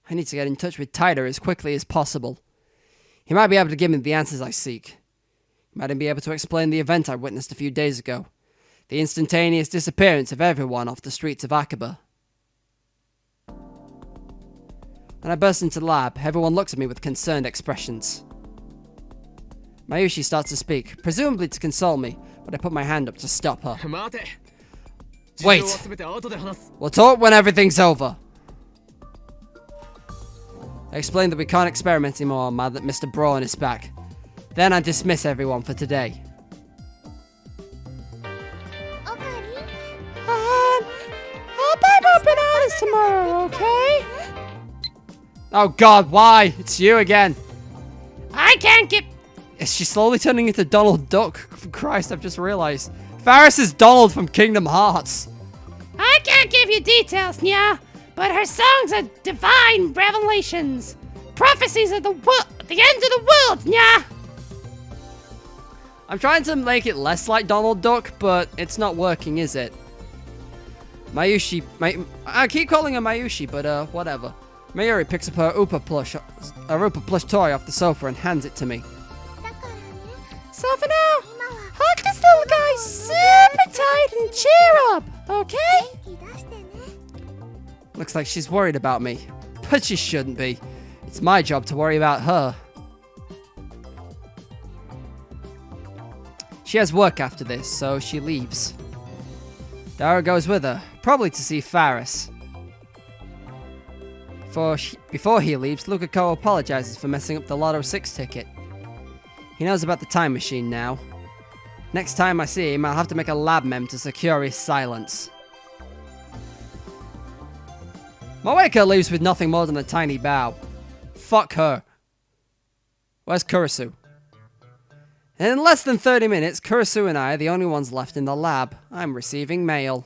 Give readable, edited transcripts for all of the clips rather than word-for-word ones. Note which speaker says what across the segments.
Speaker 1: I need to get in touch with Titor as quickly as possible. He might be able to give me the answers I seek. He might even be able to explain the event I witnessed a few days ago. The instantaneous disappearance of everyone off the streets of Akaba. When I burst into the lab, everyone looks at me with concerned expressions. Mayushi starts to speak, presumably to console me, but I put my hand up to stop her. Wait! We'll talk when everything's over. I explained that we can't experiment anymore, mad that Mr. Braun is back. Then I dismiss everyone for today. I'll buy more bananas tomorrow, okay? Oh god, why? It's you again. I can't get... Is she slowly turning into Donald Duck? For Christ, I've just realized. Faris is Donald from Kingdom Hearts. I can't give you details, Nya, but her songs are divine revelations. Prophecies of the end of the world, Nya. I'm trying to make it less like Donald Duck, but it's not working, is it? Mayushi... I keep calling her Mayushi, but whatever. Mayuri picks up her Upa plush toy off the sofa and hands it to me. So for now, hug this little guy super tight and cheer up, okay? Looks like she's worried about me, but she shouldn't be. It's my job to worry about her. She has work after this, so she leaves. Dara goes with her, probably to see Faris. Before he leaves, Lukako apologizes for messing up the Lotto 6 ticket. He knows about the time machine now. Next time I see him, I'll have to make a lab mem to secure his silence. Moeka leaves with nothing more than a tiny bow. Fuck her. Where's Kurisu? In less than 30 minutes, Kurisu and I are the only ones left in the lab. I'm receiving mail.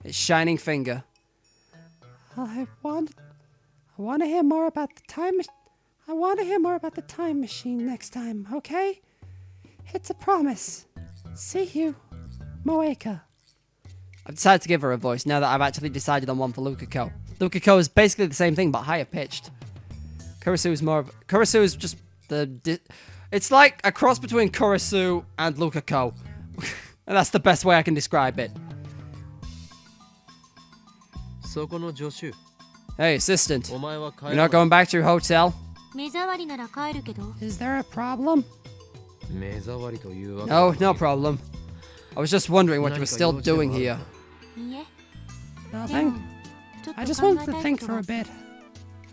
Speaker 1: It's Shining Finger. I want to hear more about the time machine next time, okay? It's a promise. See you, Moeka. I've decided to give her a voice now that I've actually decided on one for Lukako. Lukako is basically the same thing but higher pitched. Kurisu is just it's like a cross between Kurisu and Lukako. And that's the best way I can describe it. Hey, assistant. You're not going back to your hotel? Is there a problem? No, no problem. I was just wondering what you were still doing here. Nothing. I just wanted to think for a bit.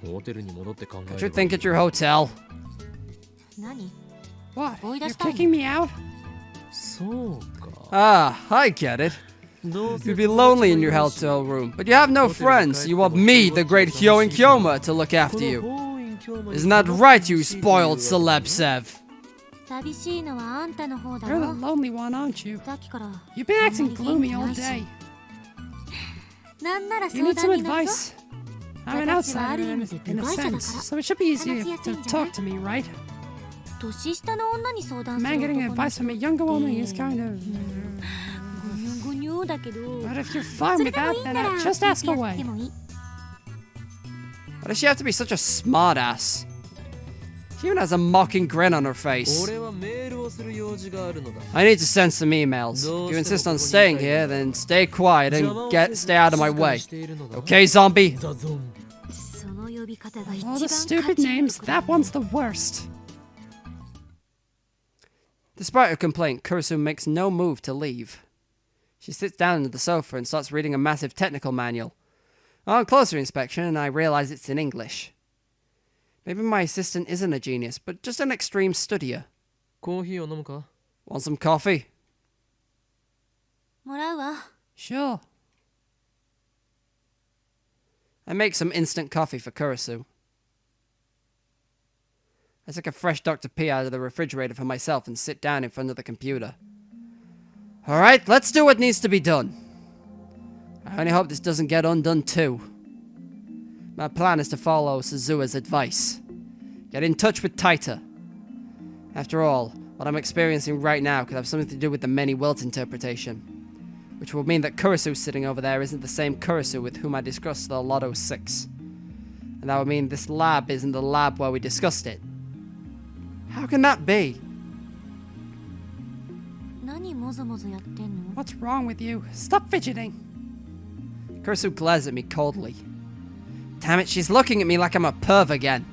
Speaker 1: Could you think at your hotel? What? You're kicking me out? Ah, I get it. You'd be lonely in your hotel room, but you have no friends. You want me, the great Hyoin Kyoma, to look after you. Isn't that right, you spoiled celeb Sev? You're the lonely one, aren't you? You've been acting gloomy all day. You need some advice? I'm an outsider in a sense, so it should be easier to talk to me, right? A man getting advice from a younger woman is kind of... But if you're fine with that, then just ask away. Why does she have to be such a smartass? She even has a mocking grin on her face. I need to send some emails. If you insist on staying here, then stay quiet and stay out of my way. Okay, zombie? All the stupid names, that one's the worst. Despite her complaint, Kurisu makes no move to leave. She sits down on the sofa and starts reading a massive technical manual. On closer inspection, I realize it's in English. Maybe my assistant isn't a genius, but just an extreme studier. Want some coffee? Sure. I make some instant coffee for Kurisu. I take a fresh Dr. P out of the refrigerator for myself and sit down in front of the computer. Alright, let's do what needs to be done. I only hope this doesn't get undone too. My plan is to follow Suzua's advice. Get in touch with Titor. After all, what I'm experiencing right now could have something to do with the many worlds interpretation. Which will mean that Kurisu sitting over there isn't the same Kurisu with whom I discussed the Lotto 6. And that would mean this lab isn't the lab where we discussed it. How can that be? What's wrong with you? Stop fidgeting. Kurisu glares at me coldly. Damn it, she's looking at me like I'm a perv again.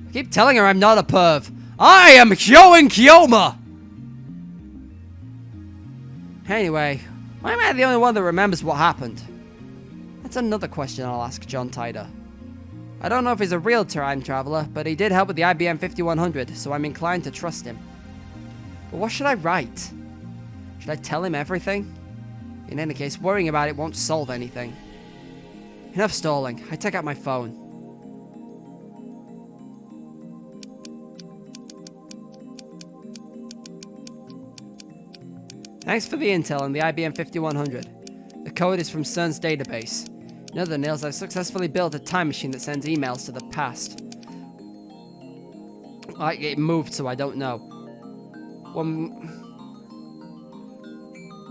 Speaker 1: I keep telling her I'm not a perv. I am Kyo and Kyoma! Anyway, why am I the only one that remembers what happened? That's another question I'll ask John Titor. I don't know if he's a real time traveler, but he did help with the IBM 5100, so I'm inclined to trust him. But what should I write? Should I tell him everything? In any case, worrying about it won't solve anything. Enough stalling. I take out my phone. Thanks for the intel on the IBM 5100. The code is from CERN's database. In other news, I've successfully built a time machine that sends emails to the past. It moved, so I don't know.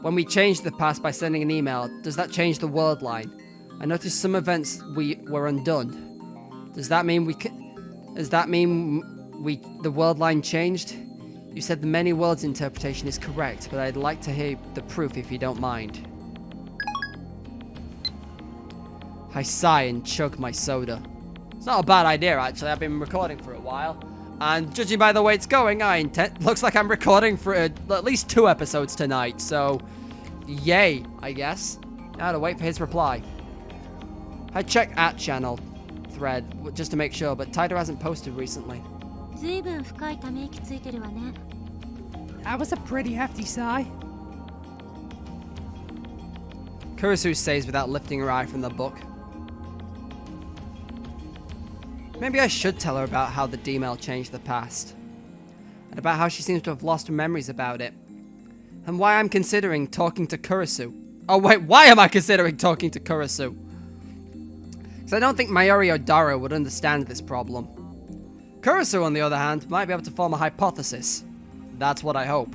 Speaker 1: When we change the past by sending an email, does that change the world line? I noticed some events were undone. Does that mean the world line changed? You said the many worlds interpretation is correct, but I'd like to hear the proof if you don't mind. I sigh and chug my soda. It's not a bad idea, actually. I've been recording for a while. And judging by the way it's going, looks like I'm recording for at least 2 episodes tonight. So, yay, I guess. Now to wait for his reply. I check @channel thread just to make sure, but Titor hasn't posted recently. That was a pretty hefty sigh. Kurisu says without lifting her eye from the book. Maybe I should tell her about how the D-mail changed the past. And about how she seems to have lost her memories about it. And why I'm considering talking to Kurisu. Oh wait, why am I considering talking to Kurisu? Because I don't think Mayuri or Dara would understand this problem. Kurisu, on the other hand, might be able to form a hypothesis. That's what I hope.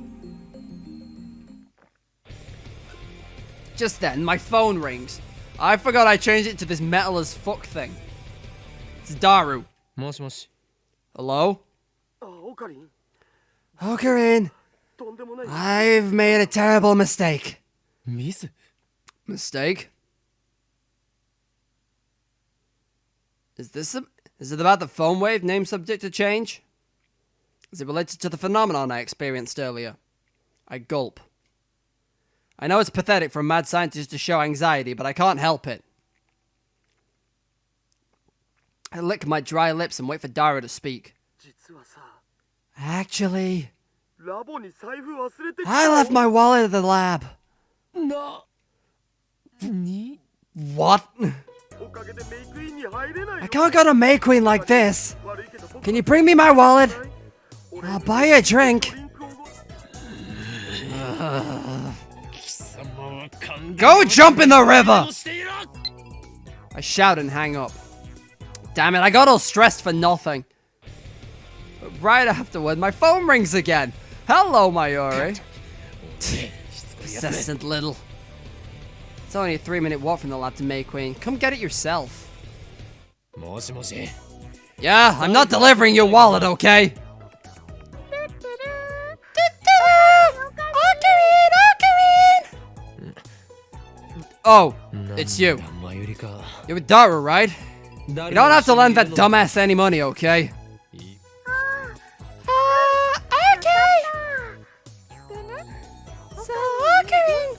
Speaker 1: Just then, my phone rings. I forgot I changed it to this metal as fuck thing. It's Daru. Hello? Ocarine. I've made a terrible mistake. Mistake? Is it about the phone wave name subject to change? Is it related to the phenomenon I experienced earlier? I gulp. I know it's pathetic for a mad scientist to show anxiety, but I can't help it. I lick my dry lips and wait for Dara to speak. Actually, I left my wallet at the lab. What? I can't go to May Queen like this. Can you bring me my wallet? I'll buy you a drink. Go jump in the river! I shout and hang up. Damn it, I got all stressed for nothing. But right afterward, my phone rings again. Hello, Mayuri. Persistent little. It's only a 3-minute walk from the lab to May Queen. Come get it yourself. Yeah, I'm not delivering your wallet, okay? Oh, it's you. You're with Dara, right? You don't have to lend that dumbass any money, okay? Okay. So, Ocarine,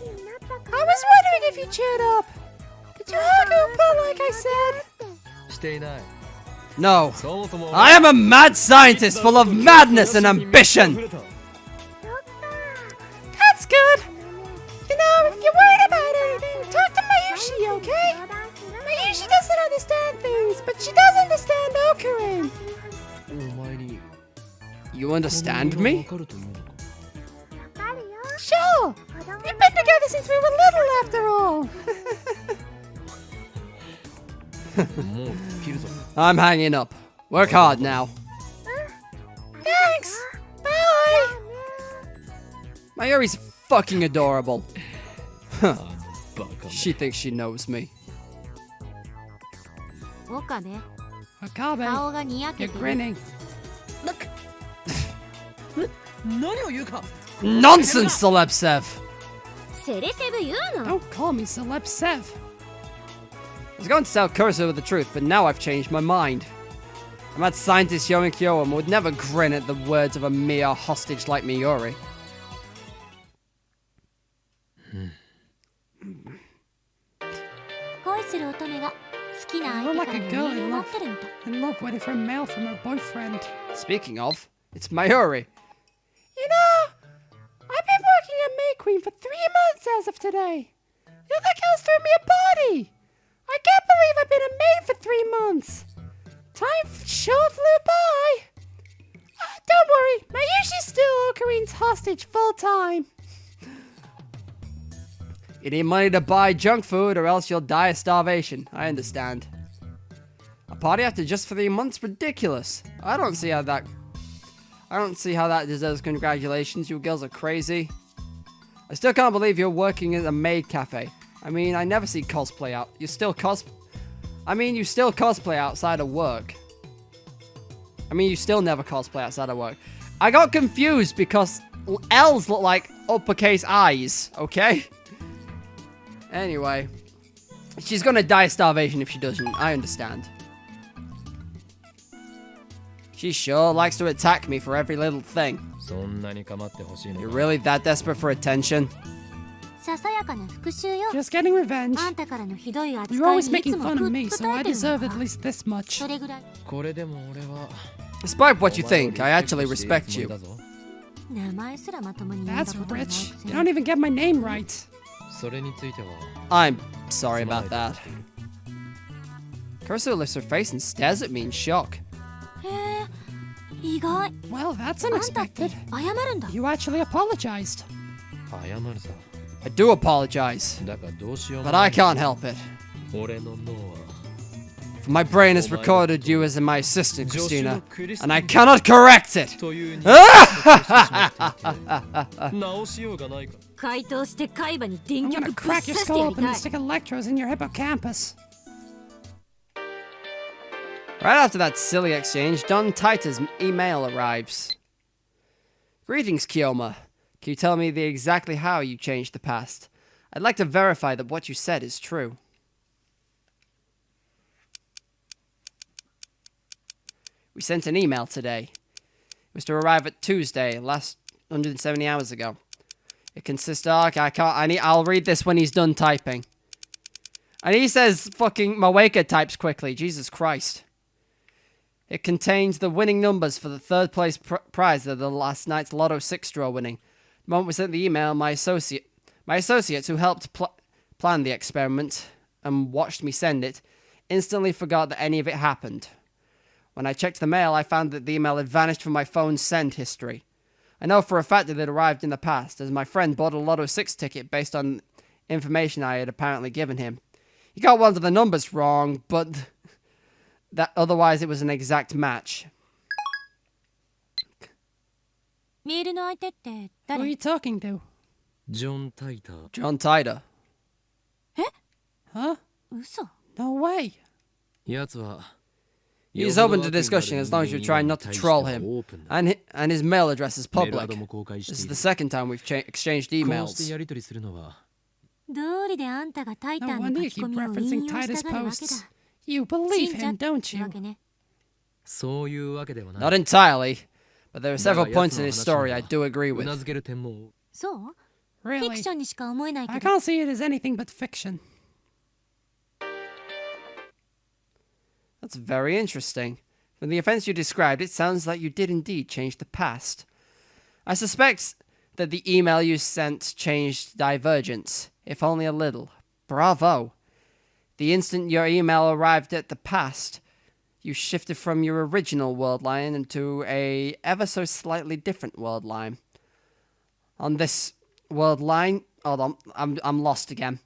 Speaker 1: I was wondering if you cheered up. Did you hug Oopa like I said? No. I am a mad scientist full of madness and ambition. That's good. You know, if you're worried about anything, talk to Mayushi, okay? Mayushi doesn't understand things, but she does understand Ocarine. You understand me? Sure. We've been together since we were little, after all. I'm hanging up. Work hard now. Thanks. Bye. Mayuri's fucking adorable. Huh. She thinks she knows me.
Speaker 2: Okabe,
Speaker 1: you're grinning.
Speaker 3: Look. 何を言うか
Speaker 1: Nonsense, Celeb Sev.
Speaker 2: セレセブ言うの
Speaker 1: Don't call me Celeb Sev. I was going to tell Kurosawa the truth, but now I've changed my mind. A mad scientist Young Kyoama would never grin at the words of a mere hostage like Miyori.
Speaker 2: You're
Speaker 1: like a girl in love waiting for a mail from her boyfriend. Speaking of, it's Mayuri. You know, I've been working at May Queen for 3 months as of today. The other girls threw me a party. I can't believe I've been a maid for 3 months. Time sure flew by. Don't worry, Mayushi's still Okarin's hostage full time. You need money to buy junk food or else you'll die of starvation. I understand. A party after just 3 months? Ridiculous. I don't see how that deserves congratulations. You girls are crazy. I still can't believe you're working at a maid cafe. I mean, I never see cosplay out. You still cosplay outside of work. You still never cosplay outside of work. I got confused because L's look like uppercase I's, okay? Anyway. She's gonna die of starvation if she doesn't. I understand. She sure likes to attack me for every little thing. You're really that desperate for attention? Just getting revenge. You're always making fun of me, so I deserve at least this much. Despite what you think, I actually respect you. That's rich. You don't even get my name right. I'm sorry about that. Kurosawa lifts her face and stares at me in shock. Well, that's unexpected. You actually apologized. I do apologize, but I can't help it. For my brain has recorded you as my assistant, Christina, and I cannot correct it. I'm gonna crack your skull open and stick electrodes in your hippocampus. Right after that silly exchange, Don Titor's email arrives. Greetings, Kyoma. Can you tell me exactly how you changed the past? I'd like to verify that what you said is true. We sent an email today. It was to arrive at Tuesday, last 170 hours ago. It consists of... I'll read this when he's done typing. And he says fucking Maweka types quickly. Jesus Christ. It contains the winning numbers for the third place prize of the last night's Lotto 6 draw winning. The moment we sent the email, my associates who helped plan the experiment and watched me send it, instantly forgot that any of it happened. When I checked the mail, I found that the email had vanished from my phone's send history. I know for a fact that it arrived in the past, as my friend bought a Lotto 6 ticket based on information I had apparently given him. He got one of the numbers wrong, but that otherwise it was an exact match. Who are you talking to?
Speaker 4: John Titor.
Speaker 1: John Titor. Huh? No way. He's open to discussion as long as you try not to troll him. And his mail address is public. This is the second time we've exchanged emails. No wonder you keep referencing Titor's posts. You believe him, don't you? Not entirely, but there are several points in his story I do agree with. Really? I can't see it as anything but fiction. That's very interesting. From the events you described, it sounds like you did indeed change the past. I suspect that the email you sent changed Divergence, if only a little. Bravo! The instant your email arrived at the past, you shifted from your original world line into a ever so slightly different world line. On this world line... Hold on, I'm lost again.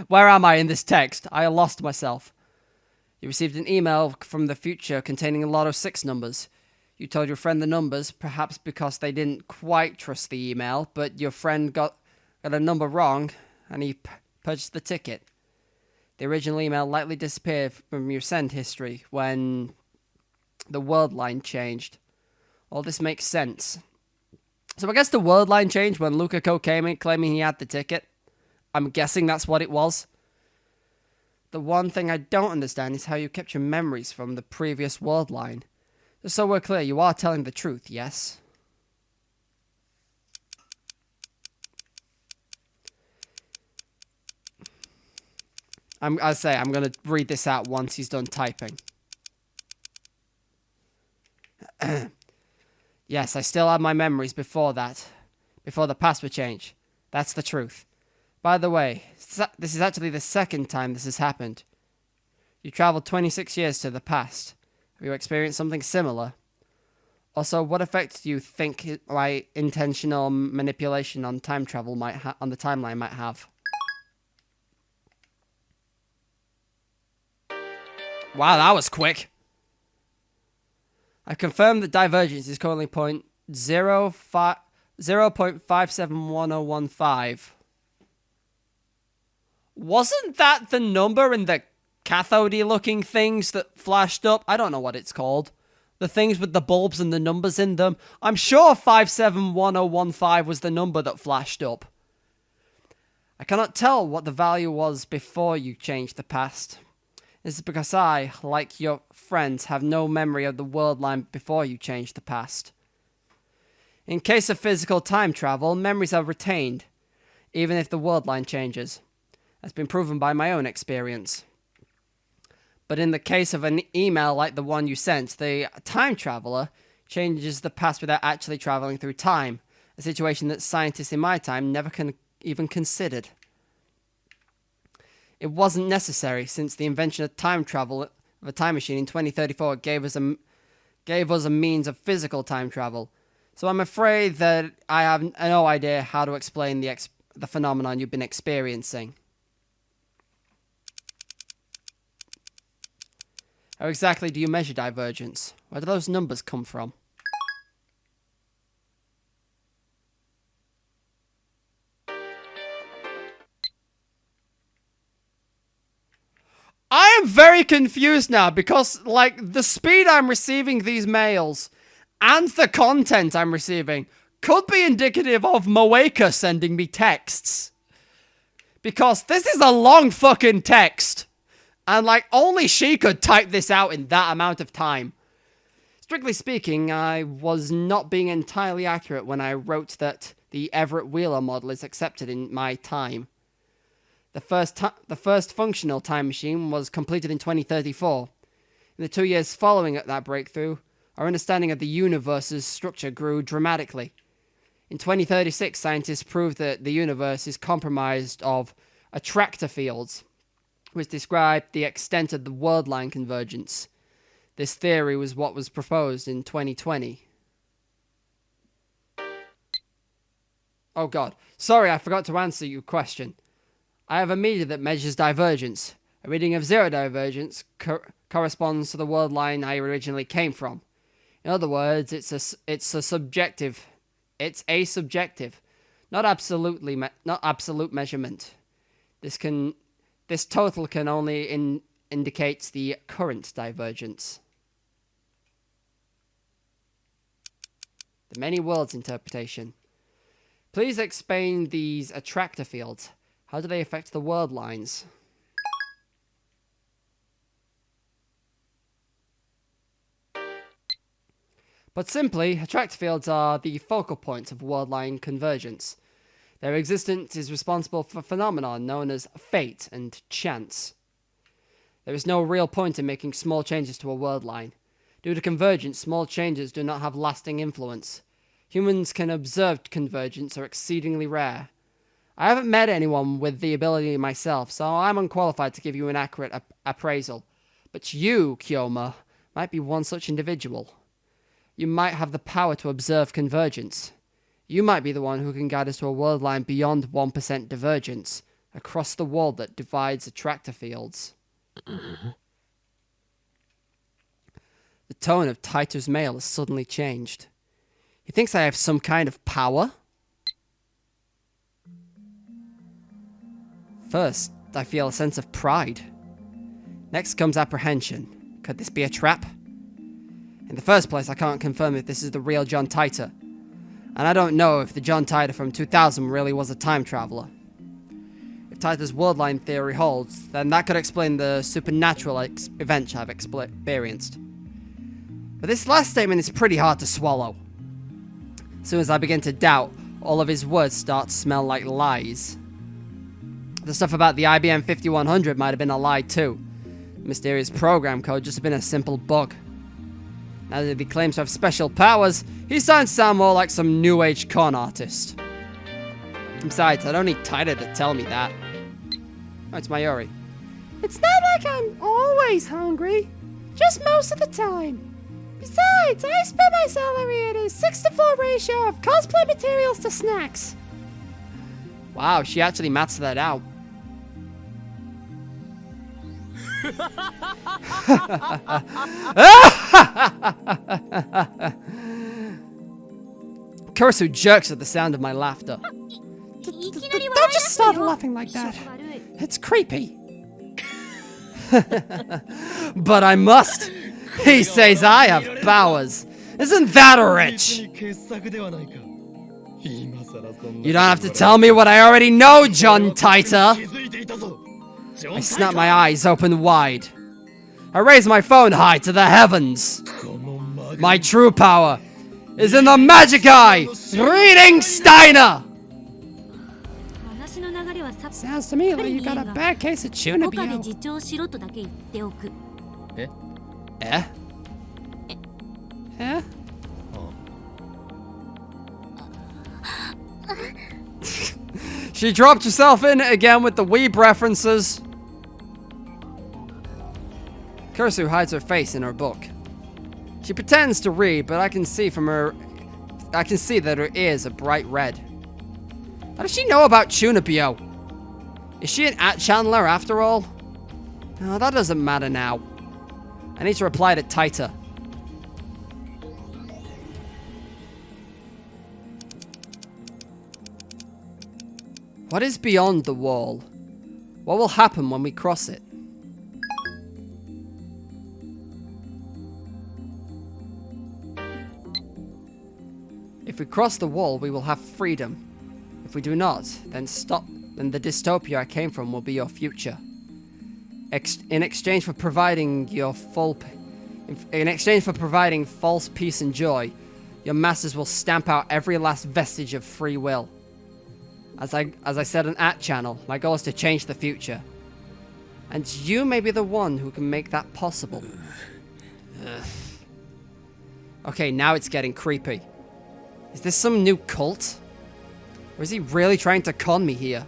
Speaker 1: Where am I in this text? I lost myself. You received an email from the future containing a lot of 6 numbers. You told your friend the numbers, perhaps because they didn't quite trust the email, but your friend got a number wrong, and he purchased the ticket. The original email likely disappeared from your send history when the world line changed. All this makes sense. So I guess the world line changed when Lukaku came in claiming he had the ticket. I'm guessing that's what it was. The one thing I don't understand is how you kept your memories from the previous world line. Just so we're clear, you are telling the truth, yes? I'm going to read this out once he's done typing. Yes, I still have my memories before that. Before the password change. That's the truth. By the way, this is actually the second time this has happened. You traveled 26 years to the past. Have you experienced something similar? Also, what effect do you think my intentional manipulation on time travel on the timeline might have? Wow, that was quick. I confirmed that divergence is currently 0.571015. Wasn't that the number in the cathode-y looking things that flashed up? I don't know what it's called. The things with the bulbs and the numbers in them. I'm sure 571015 was the number that flashed up. I cannot tell what the value was before you changed the past. This is because I, like your friends, have no memory of the world line before you changed the past. In case of physical time travel, memories are retained, even if the world line changes. That's been proven by my own experience. But in the case of an email like the one you sent, the time traveler changes the past without actually traveling through time, a situation that scientists in my time never even considered. It wasn't necessary, since the invention of time travel of a time machine in 2034 gave us a means of physical time travel. So I'm afraid that I have no idea how to explain the phenomenon you've been experiencing. How exactly do you measure divergence? Where do those numbers come from? I am very confused now because, like, the speed I'm receiving these mails and the content I'm receiving could be indicative of Moeka sending me texts. Because this is a long fucking text. And, like, only she could type this out in that amount of time. Strictly speaking, I was not being entirely accurate when I wrote that the Everett Wheeler model is accepted in my time. The first functional time machine was completed in 2034. In the 2 years following that breakthrough, our understanding of the universe's structure grew dramatically. In 2036, scientists proved that the universe is comprised of attractor fields, which described the extent of the world line convergence. This theory was what was proposed in 2020. Oh god. Sorry, I forgot to answer your question. I have a meter that measures divergence. A reading of zero divergence corresponds to the world line I originally came from. In other words, it's a subjective, not absolute measurement. This total can only indicates the current divergence. The many worlds interpretation. Please explain these attractor fields. How do they affect the world lines? Put simply, attractor fields are the focal points of world line convergence. Their existence is responsible for a phenomenon known as fate and chance. There is no real point in making small changes to a world line. Due to convergence, small changes do not have lasting influence. Humans can observe convergence are exceedingly rare. I haven't met anyone with the ability myself, so I'm unqualified to give you an accurate appraisal. But you, Kyoma, might be one such individual. You might have the power to observe convergence. You might be the one who can guide us to a world line beyond 1% divergence, across the wall that divides attractor fields. The tone of Titor's mail has suddenly changed. He thinks I have some kind of power? First, I feel a sense of pride. Next comes apprehension. Could this be a trap? In the first place, I can't confirm if this is the real John Titor. And I don't know if the John Titor from 2000 really was a time traveler. If Titor's worldline theory holds, then that could explain the supernatural events I've experienced. But this last statement is pretty hard to swallow. As soon as I begin to doubt, all of his words start to smell like lies. The stuff about the IBM 5100 might have been a lie too. The mysterious program code just been a simple bug. Now that he claims to have special powers, he's starting to sound more like some new age con artist. Besides, I don't need Titor to tell me that. Oh, it's Mayuri.
Speaker 3: It's not like I'm always hungry, just most of the time. Besides, I spend my salary at a 6-to-4 ratio of cosplay materials to snacks.
Speaker 1: Wow, she actually maths that out. Kurisu jerks at the sound of my laughter.
Speaker 3: Don't just start laughing like that. It's creepy.
Speaker 1: But I must. He says I have powers. Isn't that rich? You don't have to tell me what I already know, John Titor. I snap my eyes open wide. I raise my phone high to the heavens. My true power is in the magic eye, reading Steiner.
Speaker 3: Sounds to me like you got a bad case of Chunibyo.
Speaker 1: Eh?
Speaker 3: Huh?
Speaker 1: She dropped herself in it again with the weeb references. Kurisu hides her face in her book. She pretends to read, but I can see that her ears are bright red. How does she know about Chunibyo? Is she an channeler after all? No, that doesn't matter now. I need to reply to Titor. What is beyond the wall? What will happen when we cross it? If we cross the wall, we will have freedom. If we do not, then the dystopia I came from will be your future. In exchange for providing false peace and joy, your masters will stamp out every last vestige of free will. As I said on @channel, my goal is to change the future. And you may be the one who can make that possible. Okay, now it's getting creepy. Is this some new cult? Or is he really trying to con me here?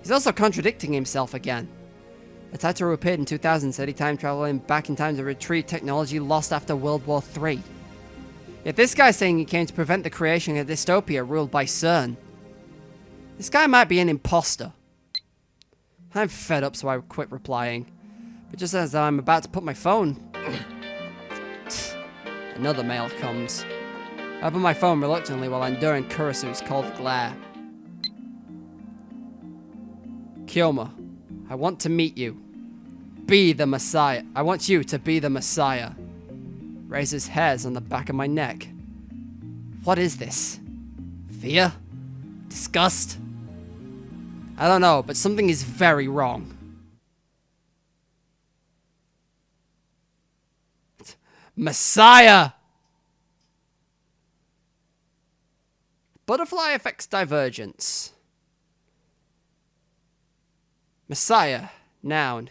Speaker 1: He's also contradicting himself again. The Titor who appeared in 2000 said he time traveled back in time to retrieve technology lost after World War III. Yet this guy's saying he came to prevent the creation of a dystopia ruled by CERN. This guy might be an imposter. I'm fed up, so I quit replying. But just as I'm about to put my phone... Another mail comes. I open my phone reluctantly while enduring Kurisu's cold glare. Kyoma, I want to meet you. Be the Messiah. I want you to be the Messiah. Raises hairs on the back of my neck. What is this? Fear? Disgust? I don't know, but something is very wrong. Messiah! Butterfly effects divergence. Messiah, noun.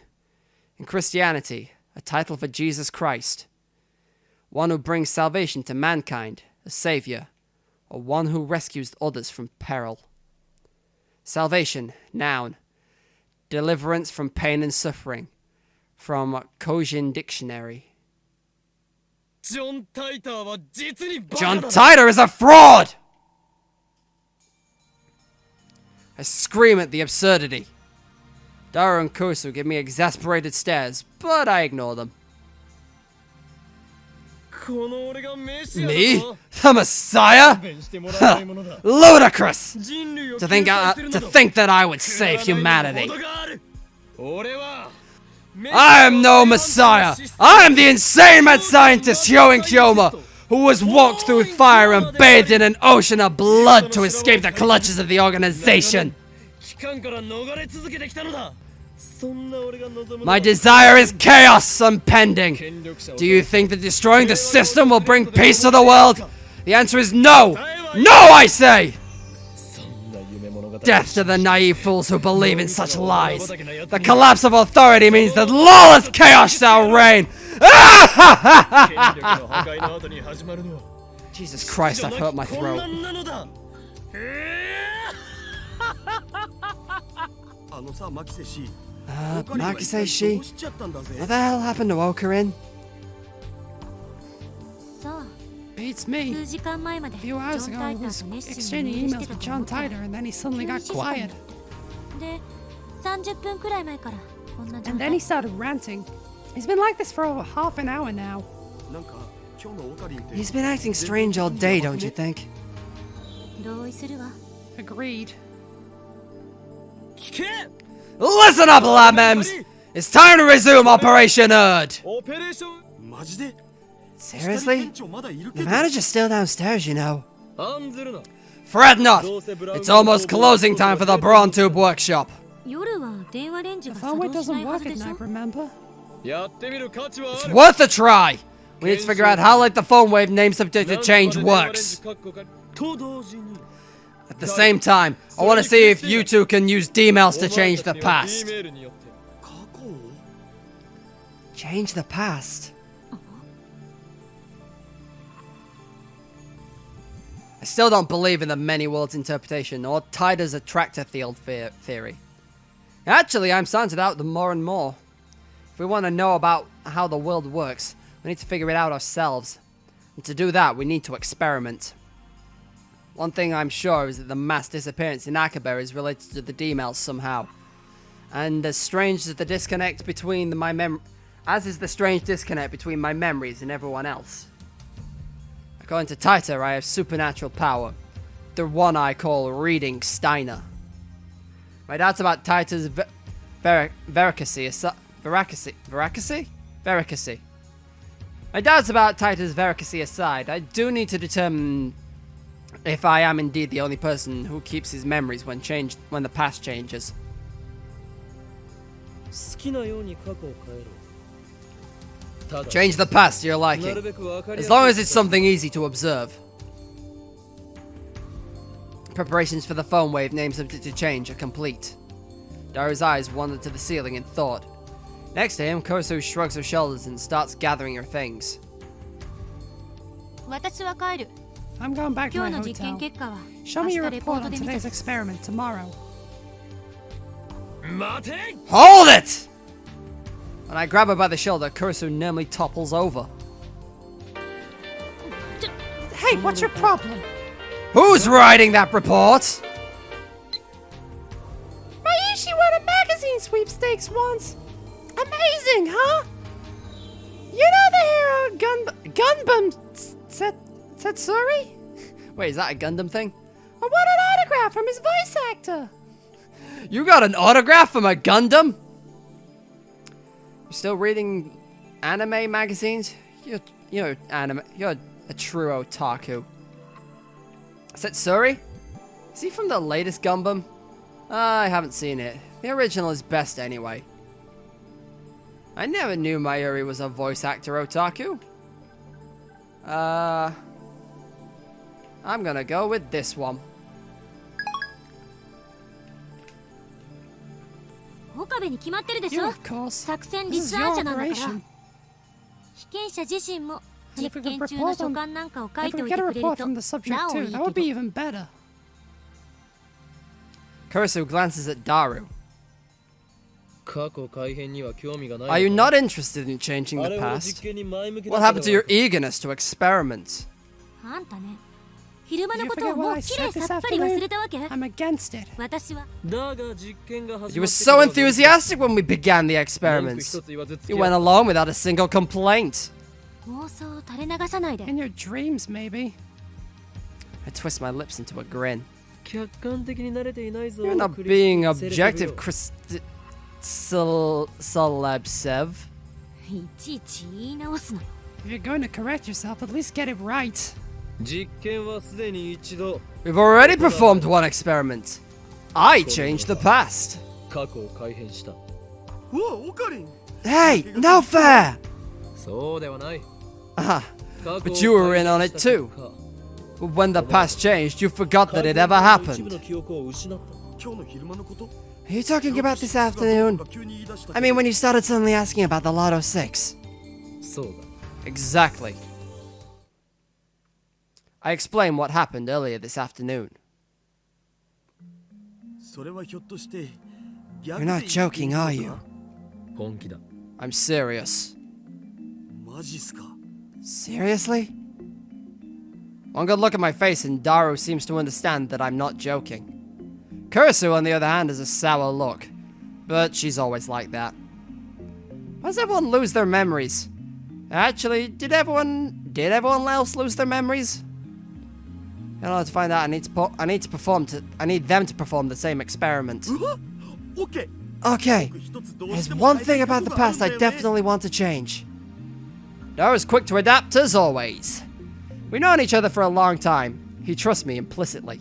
Speaker 1: In Christianity, a title for Jesus Christ. One who brings salvation to mankind, a savior, or one who rescues others from peril. Salvation, noun. Deliverance from pain and suffering. From Kojin Dictionary.
Speaker 4: John
Speaker 1: Titor is a fraud! I scream at the absurdity. Dara and Kurisu give me exasperated stares, but I ignore them. Me? The Messiah? Huh, ludicrous! To think that I would save humanity. I am no messiah! I am the insane mad scientist Hyoin Kyoma, who was walked through fire and bathed in an ocean of blood to escape the clutches of the organization. My desire is chaos impending. Do you think that destroying the system will bring peace to the world? The answer is no! No, I say! Death to the naive fools who believe in such lies. The collapse of authority means that lawless chaos shall reign. Jesus Christ, I've hurt my throat. Makise-shi? What the hell happened to Okarin?
Speaker 2: そう
Speaker 3: Beats me.
Speaker 2: 数時間前まで
Speaker 3: A few hours
Speaker 2: ジ
Speaker 3: ago,
Speaker 2: ョン・タ
Speaker 3: I
Speaker 2: イター
Speaker 3: was
Speaker 2: と熱
Speaker 3: exchanging
Speaker 2: 心にメール
Speaker 3: emails
Speaker 2: して
Speaker 3: with
Speaker 2: たと
Speaker 3: John
Speaker 2: 思った
Speaker 3: Titor, and then he suddenly got quiet.
Speaker 2: で30分くらい前からこんな状
Speaker 3: And then
Speaker 2: 態
Speaker 3: he started ranting. He's been like this for over half an hour now.
Speaker 1: He's been acting strange all day, don't you think?
Speaker 2: 同意するわ
Speaker 3: Agreed.
Speaker 1: Listen up, Lamems! It's time to resume Operation Erd! Seriously? The manager's still downstairs, you know. Fret not! It's almost closing time for the Brawn Tube workshop.
Speaker 2: 夜は電話レンジ
Speaker 3: The
Speaker 2: が
Speaker 3: phone
Speaker 2: 作
Speaker 3: way
Speaker 2: 動し
Speaker 3: doesn't
Speaker 2: ないはず
Speaker 3: work
Speaker 2: で
Speaker 3: at
Speaker 2: しょ
Speaker 3: night, remember?
Speaker 1: It's worth a try! We need to figure out how, like, the phone wave name subject to change works. At the same time, I want to see if you two can use D-mails to change the past. Change the past? I still don't believe in the many worlds interpretation or Titor's attractor field theory. Actually, I'm starting to doubt them more and more. If we want to know about how the world works, we need to figure it out ourselves. And to do that, we need to experiment. One thing I'm sure is that the mass disappearance in Akaba is related to the D-mails somehow. And as strange as the disconnect between as is the strange disconnect between my memories and everyone else. According to Titor, I have supernatural power. The one I call Reading Steiner. My doubts about Titor's veracacy. My doubts about Titor's veracacy aside, I do need to determine if I am indeed the only person who keeps his memories when the past changes. Change the past to your liking, as long as it's something easy to observe. Preparations for the phone wave name subject to change are complete. Daru's eyes wander to the ceiling in thought. Next to him, Kosu shrugs her shoulders and starts gathering her things.
Speaker 2: 私は帰る
Speaker 3: I'm going back to
Speaker 2: 今
Speaker 3: my
Speaker 2: 日の実験
Speaker 3: hotel.
Speaker 2: 結果は
Speaker 3: Show
Speaker 2: 明
Speaker 3: me
Speaker 2: 日
Speaker 3: your
Speaker 2: レポ
Speaker 3: report
Speaker 2: ート
Speaker 3: on
Speaker 2: で見
Speaker 3: today's
Speaker 2: せ
Speaker 3: experiment tomorrow.
Speaker 1: Hold it! When I grab her by the shoulder, Kurisu nearly topples over.
Speaker 3: Hey, what's your problem?
Speaker 1: Who's writing that report?
Speaker 3: Mayushi won a magazine sweepstakes once. Amazing, huh? You know the hero Gunbum Setsuri?
Speaker 1: Wait, is that a Gundam thing?
Speaker 3: I won an autograph from his voice actor.
Speaker 1: You got an autograph from a Gundam? You're still reading anime magazines? You're a true otaku. Setsuri? Is he from the latest Gundam? I haven't seen it. The original is best anyway. I never knew Mayuri was a voice actor otaku. I'm gonna go with this one.
Speaker 2: 岡部に決まってるでし
Speaker 3: You,
Speaker 2: ょ
Speaker 3: of course.
Speaker 2: 作戦
Speaker 3: This
Speaker 2: 立
Speaker 3: is
Speaker 2: 案
Speaker 3: your
Speaker 2: 者なんだから
Speaker 3: operation.
Speaker 2: 被験者自身も
Speaker 3: And
Speaker 2: 実
Speaker 3: if we
Speaker 2: 験
Speaker 3: could
Speaker 2: 中の
Speaker 3: report
Speaker 2: 書
Speaker 3: on,
Speaker 2: 簡なんかを書い
Speaker 3: if
Speaker 2: てお
Speaker 3: we
Speaker 2: いて
Speaker 3: get a
Speaker 2: くれる
Speaker 3: report
Speaker 2: と
Speaker 3: from the subject
Speaker 2: なおい
Speaker 3: too,
Speaker 2: い
Speaker 3: that would
Speaker 2: け
Speaker 3: be
Speaker 2: ど
Speaker 3: even better.
Speaker 1: Kurisu glances at Daru.
Speaker 4: 過去改変には興味がない
Speaker 1: Are you not interested in changing
Speaker 4: あ
Speaker 1: the
Speaker 4: れは
Speaker 1: past?
Speaker 4: 実験に前向き
Speaker 1: What
Speaker 4: だった
Speaker 1: happened
Speaker 4: か
Speaker 1: to
Speaker 4: ら
Speaker 1: your eagerness to experiment?
Speaker 2: あんたね昼間の
Speaker 3: Did
Speaker 2: こ
Speaker 3: you
Speaker 2: とを
Speaker 3: forget
Speaker 2: も
Speaker 3: what
Speaker 2: う
Speaker 3: I
Speaker 2: きれ
Speaker 3: said
Speaker 2: い
Speaker 3: this
Speaker 2: さっぱり忘れ
Speaker 3: afternoon?
Speaker 2: たわけ
Speaker 3: I'm against it.
Speaker 2: 私は
Speaker 4: だが実験が始
Speaker 1: You
Speaker 4: ま
Speaker 1: were
Speaker 4: ってか
Speaker 1: so
Speaker 4: ら
Speaker 1: enthusiastic when we began the
Speaker 4: 文句
Speaker 1: experiments.
Speaker 4: 一つ言わず付
Speaker 1: You
Speaker 4: き合
Speaker 1: went
Speaker 4: う
Speaker 1: along without a single complaint.
Speaker 2: 妄想を垂れ流さないで
Speaker 3: In your dreams, maybe.
Speaker 1: I twist my lips into a grin.
Speaker 4: 客観的に慣れていないぞ
Speaker 1: You're not
Speaker 4: クリス
Speaker 1: being
Speaker 4: セレセブ
Speaker 1: objective,
Speaker 4: よ
Speaker 1: Celebsev.
Speaker 2: いちいち言い直すなよ。
Speaker 3: If you're going to correct yourself, at least get it right.
Speaker 4: 実験はすでに一度
Speaker 1: We've already performed one experiment. I changed the past.
Speaker 4: 過去を改変した。
Speaker 1: Hey, no fair!
Speaker 4: そうではない。
Speaker 1: Ah, but you were in on it too. But when the past changed, you forgot that it ever happened. Are you talking about this afternoon? I mean, when you started suddenly asking about the Lotto 6.
Speaker 4: そうだ。
Speaker 1: Exactly. I explained what happened earlier this afternoon. You're not joking, are you?
Speaker 4: 本気だ。
Speaker 1: I'm serious. Seriously? One good look at my face and Daru seems to understand that I'm not joking. Kurisu, on the other hand, has a sour look. But she's always like that. Why does everyone lose their memories? Actually, did everyone else lose their memories? In order to find out, I need them to perform the same experiment. Okay. There's one thing about the past I definitely want to change. Daru's quick to adapt as always. We've known each other for a long time. He trusts me implicitly.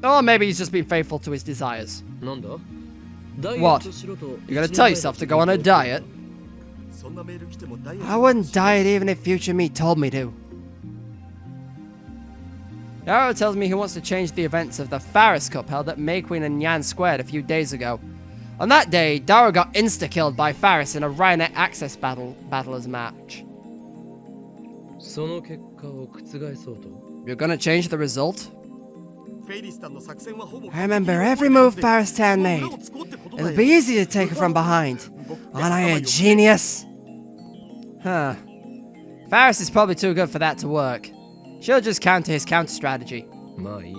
Speaker 1: Or maybe he's just been faithful to his desires.
Speaker 4: なんだ?
Speaker 1: What? You're gonna tell yourself to go on a diet? I wouldn't diet even if future me told me to. Daru tells me he wants to change the events of the Faris Cup held at May Queen and Yan Squared a few days ago. On that day, Daru got insta-killed by Faris in a Rhinonet Access Battlers match.
Speaker 4: その結果を覆そうと
Speaker 1: You're gonna change the result? I remember every move Faris Tan made. It'll be easy to take her from behind. Aren't I a genius? Huh. Faris is probably too good for that to work. She'll just counter his counter strategy.
Speaker 4: まあいい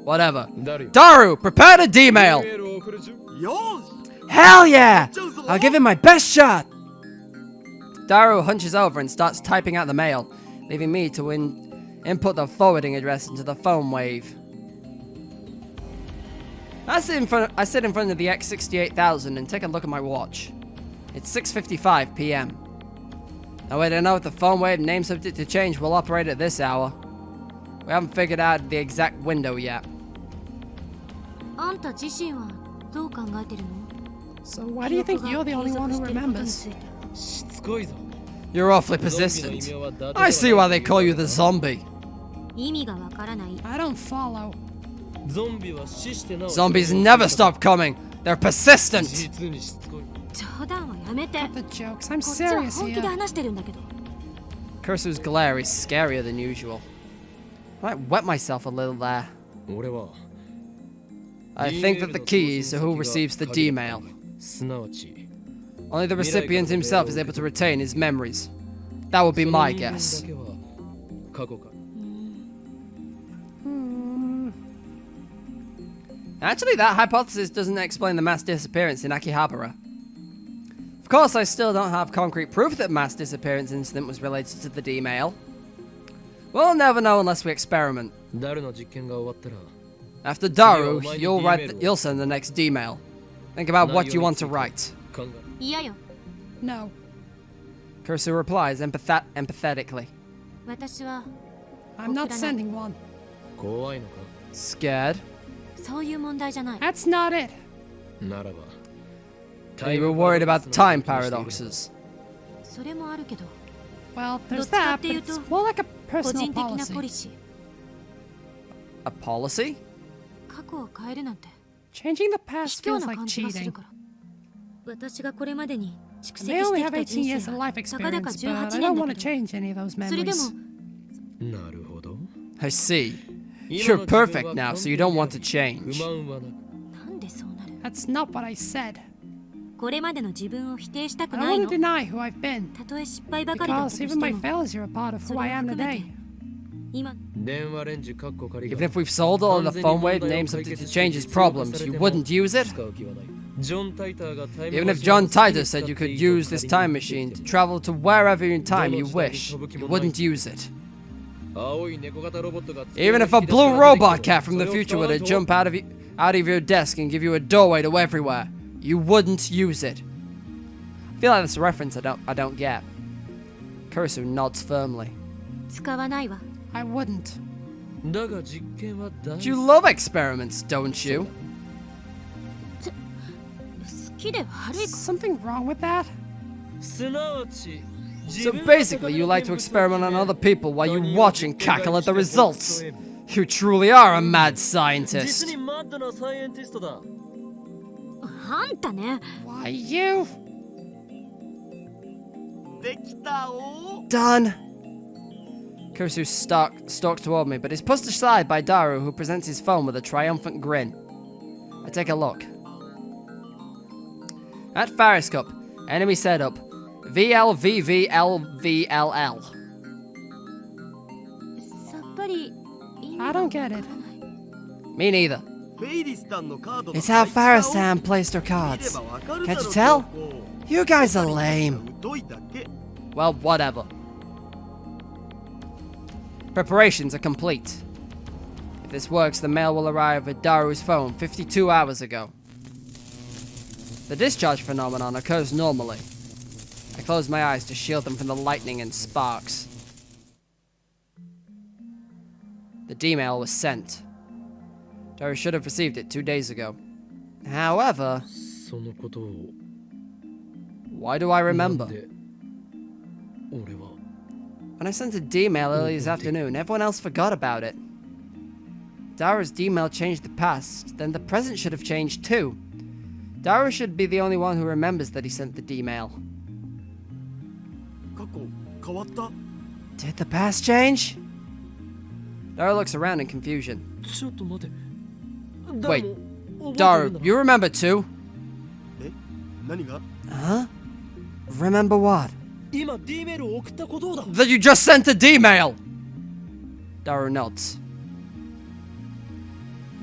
Speaker 1: Whatever.
Speaker 4: 誰よ
Speaker 1: Daru, prepare to D-mail!
Speaker 4: メールを送るじゅ
Speaker 1: Hell yeah! I'll give him my best shot! Daru hunches over and starts typing out the mail, leaving me to input the forwarding address into the phone wave. I sit in front of the X68000 and take a look at my watch. It's 6:55 p.m. Now wait, I know if the phone wave name subject to change will operate at this hour. We haven't figured out the exact window yet.
Speaker 2: あんた自身はどう考えてるの？
Speaker 3: So why do you think you're the only one who remembers?
Speaker 4: しつこいぞ
Speaker 1: You're awfully persistent. I see why they call you the zombie.
Speaker 2: 意味がわからない。
Speaker 3: I don't follow.
Speaker 4: ゾンビは死してなお
Speaker 1: Zombies never stop coming. They're persistent.
Speaker 4: 実にしつこい
Speaker 2: 冗談はやめて。
Speaker 3: The jokes. I'm
Speaker 2: こっちは
Speaker 3: serious
Speaker 2: 本気で
Speaker 3: here.
Speaker 2: 話してるんだけど。
Speaker 1: Kursu's glare is scarier than usual. I might wet myself a little there.
Speaker 4: 俺は
Speaker 1: I think that the key is to who receives the D-mail.
Speaker 4: すなわち
Speaker 1: Only the recipient himself is able to retain his memories. That would be my guess.
Speaker 4: その人間だけは過去か
Speaker 1: Actually, that hypothesis doesn't explain the mass disappearance in Akihabara. Of course, I still don't have concrete proof that mass disappearance incident was related to the D-mail. We'll never know unless we experiment.
Speaker 4: 誰の実験が終わったら
Speaker 1: After Daru, you'll send the next D-mail. Think about what you want to write.
Speaker 4: 考え
Speaker 2: 嫌よ。
Speaker 3: No.
Speaker 1: Kursu replies empathetically.
Speaker 2: 私は
Speaker 3: I'm not sending one.
Speaker 4: 怖いのか
Speaker 1: Scared?
Speaker 2: そういう問題じゃない。
Speaker 3: That's not it.
Speaker 4: ならば
Speaker 1: You were worried about the time paradoxes.
Speaker 2: それもあるけど、
Speaker 3: Well,
Speaker 2: どっ
Speaker 3: there's
Speaker 2: ちか
Speaker 3: that,
Speaker 2: って
Speaker 3: but
Speaker 2: いうと
Speaker 3: it's more like a
Speaker 2: 個
Speaker 3: personal
Speaker 2: 人的なポ
Speaker 3: policy.
Speaker 2: リシー。
Speaker 1: A policy?
Speaker 2: 過去を変えるなんて
Speaker 3: Changing the
Speaker 2: 卑
Speaker 3: past
Speaker 2: 怯
Speaker 3: feels
Speaker 2: な
Speaker 3: like
Speaker 2: 感じがす
Speaker 3: cheating.
Speaker 2: るから。私がこれまでに蓄積
Speaker 3: They
Speaker 2: し
Speaker 3: only
Speaker 2: て
Speaker 3: have
Speaker 2: きた
Speaker 3: 18
Speaker 2: 人
Speaker 3: years
Speaker 2: 生
Speaker 3: of
Speaker 2: は
Speaker 3: life
Speaker 2: たかだか
Speaker 3: experience, but
Speaker 2: 18
Speaker 3: I
Speaker 2: 年
Speaker 3: don't
Speaker 2: だ
Speaker 3: want to
Speaker 2: けど、
Speaker 3: change any of those
Speaker 2: それでも
Speaker 3: memories.
Speaker 4: なるほど
Speaker 1: I see. You're perfect now, so you don't want to change.
Speaker 4: 不満はなく
Speaker 2: なんでそうなる？
Speaker 3: That's not what I said.
Speaker 2: これまでの自分を否定したく
Speaker 3: I
Speaker 2: な
Speaker 3: don't
Speaker 2: い
Speaker 3: want
Speaker 2: の。
Speaker 3: to deny who I've been.
Speaker 2: たとえ失敗ばかりだったと
Speaker 3: Because
Speaker 2: し
Speaker 3: even
Speaker 2: て
Speaker 3: my
Speaker 2: も、
Speaker 3: failures are a part of
Speaker 2: そ
Speaker 3: who
Speaker 2: れ
Speaker 3: I
Speaker 2: を
Speaker 3: am
Speaker 2: 含め
Speaker 3: today.
Speaker 2: て今
Speaker 4: 電話レンジカッコ仮
Speaker 1: Even if we've solved all of the phone wave names to change his problems, you wouldn't use it?
Speaker 4: 使う気はないジョン・タイターがタイム
Speaker 1: Even
Speaker 4: マ
Speaker 1: if
Speaker 4: シンを
Speaker 1: John
Speaker 4: 好きに
Speaker 1: Titor
Speaker 4: 使
Speaker 1: said
Speaker 4: って
Speaker 1: you could
Speaker 4: いいと
Speaker 1: use this
Speaker 4: 仮
Speaker 1: time
Speaker 4: に
Speaker 1: machine to travel to wherever in time you wish, you wouldn't use it.
Speaker 4: 青い猫型ロボットが
Speaker 1: Even if a blue robot cat from the future were to jump out of your desk and give you a doorway to everywhere, You wouldn't use it. I feel like that's a reference I don't get. Kurisu nods firmly.
Speaker 2: 使わないわ。
Speaker 3: I wouldn't.
Speaker 4: だが実験は大
Speaker 1: You love experiments, don't you?
Speaker 2: 好きで悪い
Speaker 3: Is something wrong with that?
Speaker 4: すなわち
Speaker 1: So basically, you like to experiment on other people while you watch and cackle at the results. You truly are a mad
Speaker 4: 実
Speaker 1: scientist.
Speaker 4: にマッドなサイエンティストだ。
Speaker 2: あんたね。
Speaker 3: Why you?
Speaker 5: できたお
Speaker 1: Done. Kurisu stalks toward me, but is pushed aside by Daru, who presents his phone with a triumphant grin. I take a look. At Faris Cup, enemy setup. VLVVLVLL.
Speaker 2: さっぱり意味
Speaker 3: I
Speaker 2: が
Speaker 3: don't get
Speaker 2: わ
Speaker 3: it.
Speaker 2: からない
Speaker 1: Me neither.
Speaker 5: フェイリスタンのカードの
Speaker 1: It's how
Speaker 5: 配置
Speaker 1: Faristan placed her
Speaker 5: を見れ
Speaker 1: cards.
Speaker 5: ばわかる
Speaker 1: Can't
Speaker 5: だ
Speaker 1: you
Speaker 5: ろ
Speaker 1: tell?
Speaker 5: こう
Speaker 1: You guys are lame.
Speaker 5: 疎いだけ
Speaker 1: Well, whatever. Preparations are complete. If this works, the mail will arrive at Daru's phone 52 hours ago. The discharge phenomenon occurs normally. I close my eyes to shield them from the lightning and sparks. The D-mail was sent. Daru should have received it 2 days ago. However,
Speaker 4: そのことを
Speaker 1: why do I
Speaker 4: なん
Speaker 1: remember?
Speaker 4: で俺は
Speaker 1: When I sent a D-mail earlier this afternoon, everyone else forgot about it. Daru's D-mail changed the past, then the present should have changed too. Daru should be the only one who remembers that he sent the D-mail.
Speaker 5: 過去変わった
Speaker 1: Did the past change? Daru looks around in confusion.
Speaker 4: ちょっと待て
Speaker 1: Wait,
Speaker 4: 誰も覚えてるん
Speaker 1: Daru,
Speaker 4: だ
Speaker 1: you remember too?
Speaker 5: え何が
Speaker 1: Huh? Remember what?
Speaker 4: 今 D メールを送ったことだ
Speaker 1: That you just sent a D-mail! Daru nods.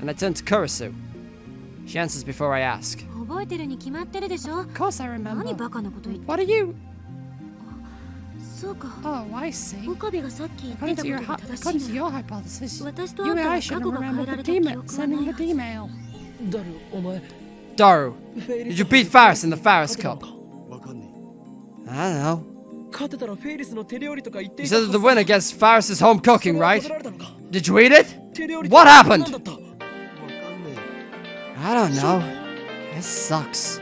Speaker 1: And I turn to Kurisu. She answers before I ask.
Speaker 2: 覚えてるに決まってるでしょ
Speaker 3: Of course I
Speaker 2: 何
Speaker 3: remember.
Speaker 2: バカなこと言って
Speaker 3: What are you?
Speaker 2: そうか
Speaker 3: Oh, I see.
Speaker 2: 岡部がさっき言って
Speaker 3: According
Speaker 2: た
Speaker 3: to
Speaker 2: ことが
Speaker 3: your,
Speaker 2: 正
Speaker 3: according
Speaker 2: し
Speaker 3: to
Speaker 2: いな
Speaker 3: your hypothesis,
Speaker 2: 私と
Speaker 3: you
Speaker 2: あん
Speaker 3: and
Speaker 2: た
Speaker 3: I
Speaker 2: は
Speaker 3: should
Speaker 2: 過
Speaker 3: have
Speaker 2: 去が変え
Speaker 3: remembered
Speaker 2: ら
Speaker 3: the
Speaker 2: れた記
Speaker 3: D-mail,
Speaker 2: 憶はない
Speaker 3: sending
Speaker 2: は
Speaker 3: the
Speaker 2: ず
Speaker 3: D-mail.
Speaker 4: ダルお前
Speaker 1: Daru,
Speaker 4: フェイリ
Speaker 1: did
Speaker 4: ス
Speaker 1: you beat Faris in the Faris Cup?
Speaker 5: わかんね
Speaker 1: I don't know.
Speaker 4: 勝てたらフェイリスの手料理とか言って
Speaker 1: You
Speaker 4: いた
Speaker 1: said that the winner gets Faris's home
Speaker 4: そ
Speaker 1: cooking,
Speaker 4: れは
Speaker 1: right?
Speaker 4: 答えられたのか
Speaker 1: Did you eat it?
Speaker 4: 手料理
Speaker 1: What
Speaker 4: とは
Speaker 1: happened?
Speaker 4: 何だった
Speaker 5: えわかんね
Speaker 1: I don't know. This sucks.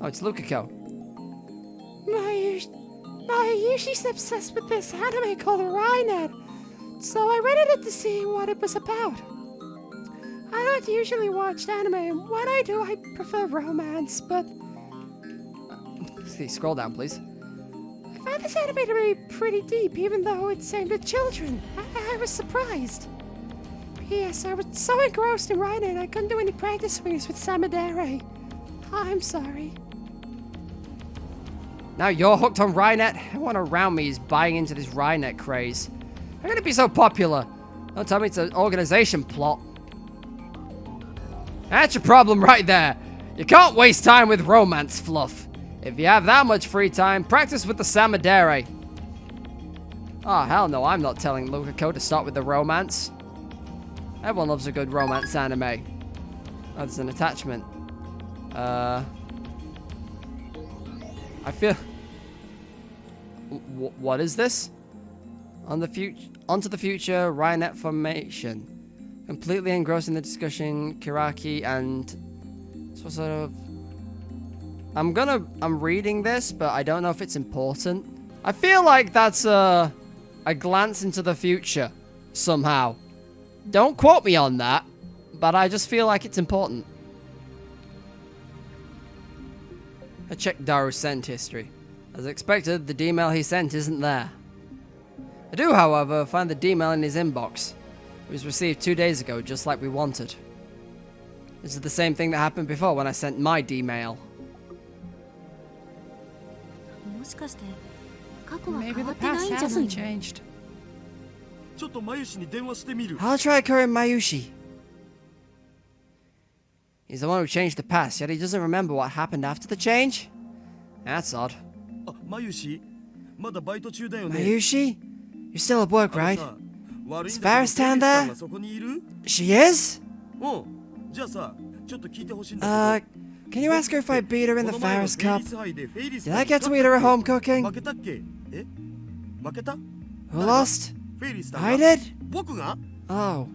Speaker 1: Oh, it's Lukako.
Speaker 3: Mayushi's obsessed with this anime called Rhinet, so I rented it to see what it was about. I don't usually watch anime, and when I do, I prefer romance, but
Speaker 1: See, scroll down, please.
Speaker 3: I found this anime to be pretty deep, even though it's aimed at children. I was surprised. P.S. I was so engrossed in Rhinet, I couldn't do any practice swings with Samadere. I'm sorry.
Speaker 1: Now you're hooked on Rhinet? Everyone around me is buying into this Rhinet craze. How can it be so popular? Don't tell me it's an organization plot. That's your problem right there. You can't waste time with romance fluff. If you have that much free time, practice with the Samadere. Oh, hell no, I'm not telling Lukako to start with the romance. Everyone loves a good romance anime. Oh, there's an attachment. I feel... What is this? Onto the future, Rhinet formation. Completely engrossed in the discussion, Kiraki and... So sort of... I'm reading this, but I don't know if it's important. I feel like that's a glance into the future, somehow. Don't quote me on that, but I just feel like it's important. I checked Daru's sent history. As expected, the D-mail he sent isn't there. I do, however, find the D-mail in his inbox. It was received 2 days ago, just like we wanted. This is the same thing that happened before when I sent my D-mail.
Speaker 2: もしかして過去は
Speaker 3: Maybe
Speaker 2: 変わ
Speaker 3: the
Speaker 2: ってない
Speaker 3: past
Speaker 2: んじゃない
Speaker 3: hasn't
Speaker 2: の
Speaker 3: changed.
Speaker 5: ちょっとマユシに電話してみる
Speaker 1: I'll try calling Mayushi. He's the one who changed the past, yet he doesn't remember what happened after the change? That's odd.
Speaker 5: あマユシまだバイト中だよね
Speaker 1: Mayushi? You're still at work,
Speaker 5: あの
Speaker 1: right?
Speaker 5: さ悪いん
Speaker 1: Is
Speaker 5: だ
Speaker 1: Faris
Speaker 5: けど
Speaker 1: down
Speaker 5: フェイリスさ
Speaker 1: there?
Speaker 5: んがそこにいる
Speaker 1: She is?
Speaker 5: うんじゃあさちょっと聞いてほしいんだ
Speaker 1: Uh,
Speaker 5: けど
Speaker 1: Can you ask her if I beat her in the
Speaker 5: この前の
Speaker 1: Ferris
Speaker 5: フェイ
Speaker 1: Cup?
Speaker 5: リス杯でフェイリス
Speaker 1: Did I get to eat her at home cooking?
Speaker 5: 負けたっけ？え？負けた？
Speaker 1: Who lost?
Speaker 5: フェイリスさんが
Speaker 1: I did?
Speaker 5: 僕が？
Speaker 1: Oh,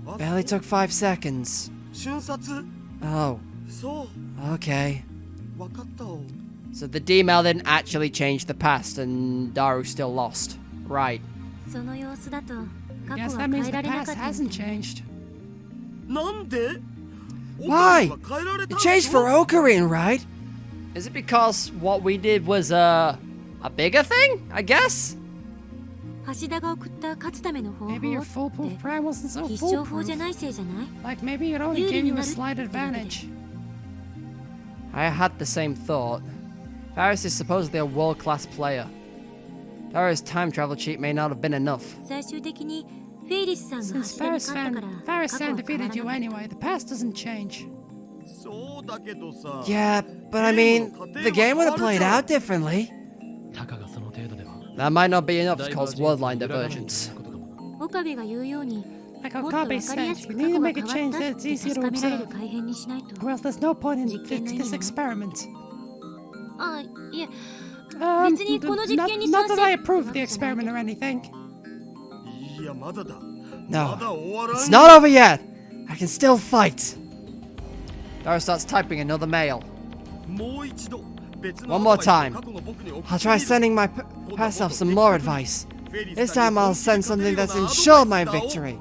Speaker 5: あ
Speaker 1: barely took 5 seconds.
Speaker 5: 瞬殺？
Speaker 1: Oh,
Speaker 5: そう、
Speaker 1: okay.
Speaker 5: わかったお。
Speaker 1: So the D-mail didn't actually change the past and Daru still lost. Right.
Speaker 2: その様子だと過去
Speaker 3: Yes,
Speaker 2: は
Speaker 3: that
Speaker 2: 変
Speaker 3: means
Speaker 2: え
Speaker 3: the
Speaker 2: られなか
Speaker 3: past
Speaker 2: ったみた
Speaker 3: hasn't
Speaker 2: い
Speaker 3: changed.
Speaker 5: なんで？
Speaker 1: Why?
Speaker 5: オカリンが変えられ
Speaker 1: It
Speaker 5: たんで
Speaker 1: changed
Speaker 5: しょ
Speaker 1: for Ocarina, right? Is it because what we did was a bigger thing? I guess.
Speaker 2: 橋田が送った勝つための方法っ
Speaker 3: Maybe your
Speaker 2: て
Speaker 3: foolproof plan wasn't so
Speaker 2: 必勝法じゃ
Speaker 3: foolproof.
Speaker 2: ないせいじゃない
Speaker 3: Like maybe it only
Speaker 2: 有
Speaker 3: gave
Speaker 2: 利に
Speaker 3: you
Speaker 2: な
Speaker 3: a
Speaker 2: る
Speaker 3: slight
Speaker 2: ってだけで
Speaker 3: advantage.
Speaker 1: I had the same thought. Varus is supposedly a world-class player. Daru's time travel cheat may not have been enough.
Speaker 2: 最終的にフェイリスさんが
Speaker 3: Since
Speaker 2: 橋田に
Speaker 3: Varus
Speaker 2: 勝ったから
Speaker 3: Varus
Speaker 2: 過去は
Speaker 3: San
Speaker 2: 変わ
Speaker 3: defeated
Speaker 2: ら
Speaker 3: you
Speaker 2: なかった
Speaker 3: anyway, the past doesn't change.
Speaker 5: そうだけどさ。
Speaker 1: Yeah, but I mean, the game would have played out differently.
Speaker 4: たかがその程度では
Speaker 1: That might not be enough to cause worldline divergence.
Speaker 2: 岡部が言うように
Speaker 3: Like
Speaker 2: もっとわ
Speaker 3: Okabe
Speaker 2: かりや
Speaker 3: said,
Speaker 2: す
Speaker 3: you
Speaker 2: く
Speaker 3: need
Speaker 2: 過
Speaker 3: to
Speaker 2: 去が
Speaker 3: make
Speaker 2: 変
Speaker 3: a
Speaker 2: わ
Speaker 3: change
Speaker 2: った
Speaker 3: that
Speaker 2: っ
Speaker 3: it's
Speaker 2: て
Speaker 3: easier
Speaker 2: 確
Speaker 3: to
Speaker 2: かめられる
Speaker 3: observe.
Speaker 2: 改変にしないと
Speaker 3: Or else there's no point in
Speaker 2: 実験の意味
Speaker 3: this
Speaker 2: も
Speaker 3: experiment.
Speaker 2: あいえ
Speaker 3: Um,
Speaker 2: 別にこの実験に
Speaker 3: not
Speaker 2: 賛
Speaker 3: that I
Speaker 2: 成
Speaker 3: approve the experiment or anything.
Speaker 5: いやまだだ。
Speaker 1: No,
Speaker 5: まだ終わらん
Speaker 1: it's
Speaker 5: よ。
Speaker 1: not over yet. I can still fight. Daru starts typing another mail.
Speaker 5: もう一度別の
Speaker 1: One more
Speaker 5: アドバイ
Speaker 1: time.
Speaker 5: スを過去の僕に送って
Speaker 1: I'll try
Speaker 5: みる
Speaker 1: sending my past self some more advice. This time I'll send something that's ensured my victory.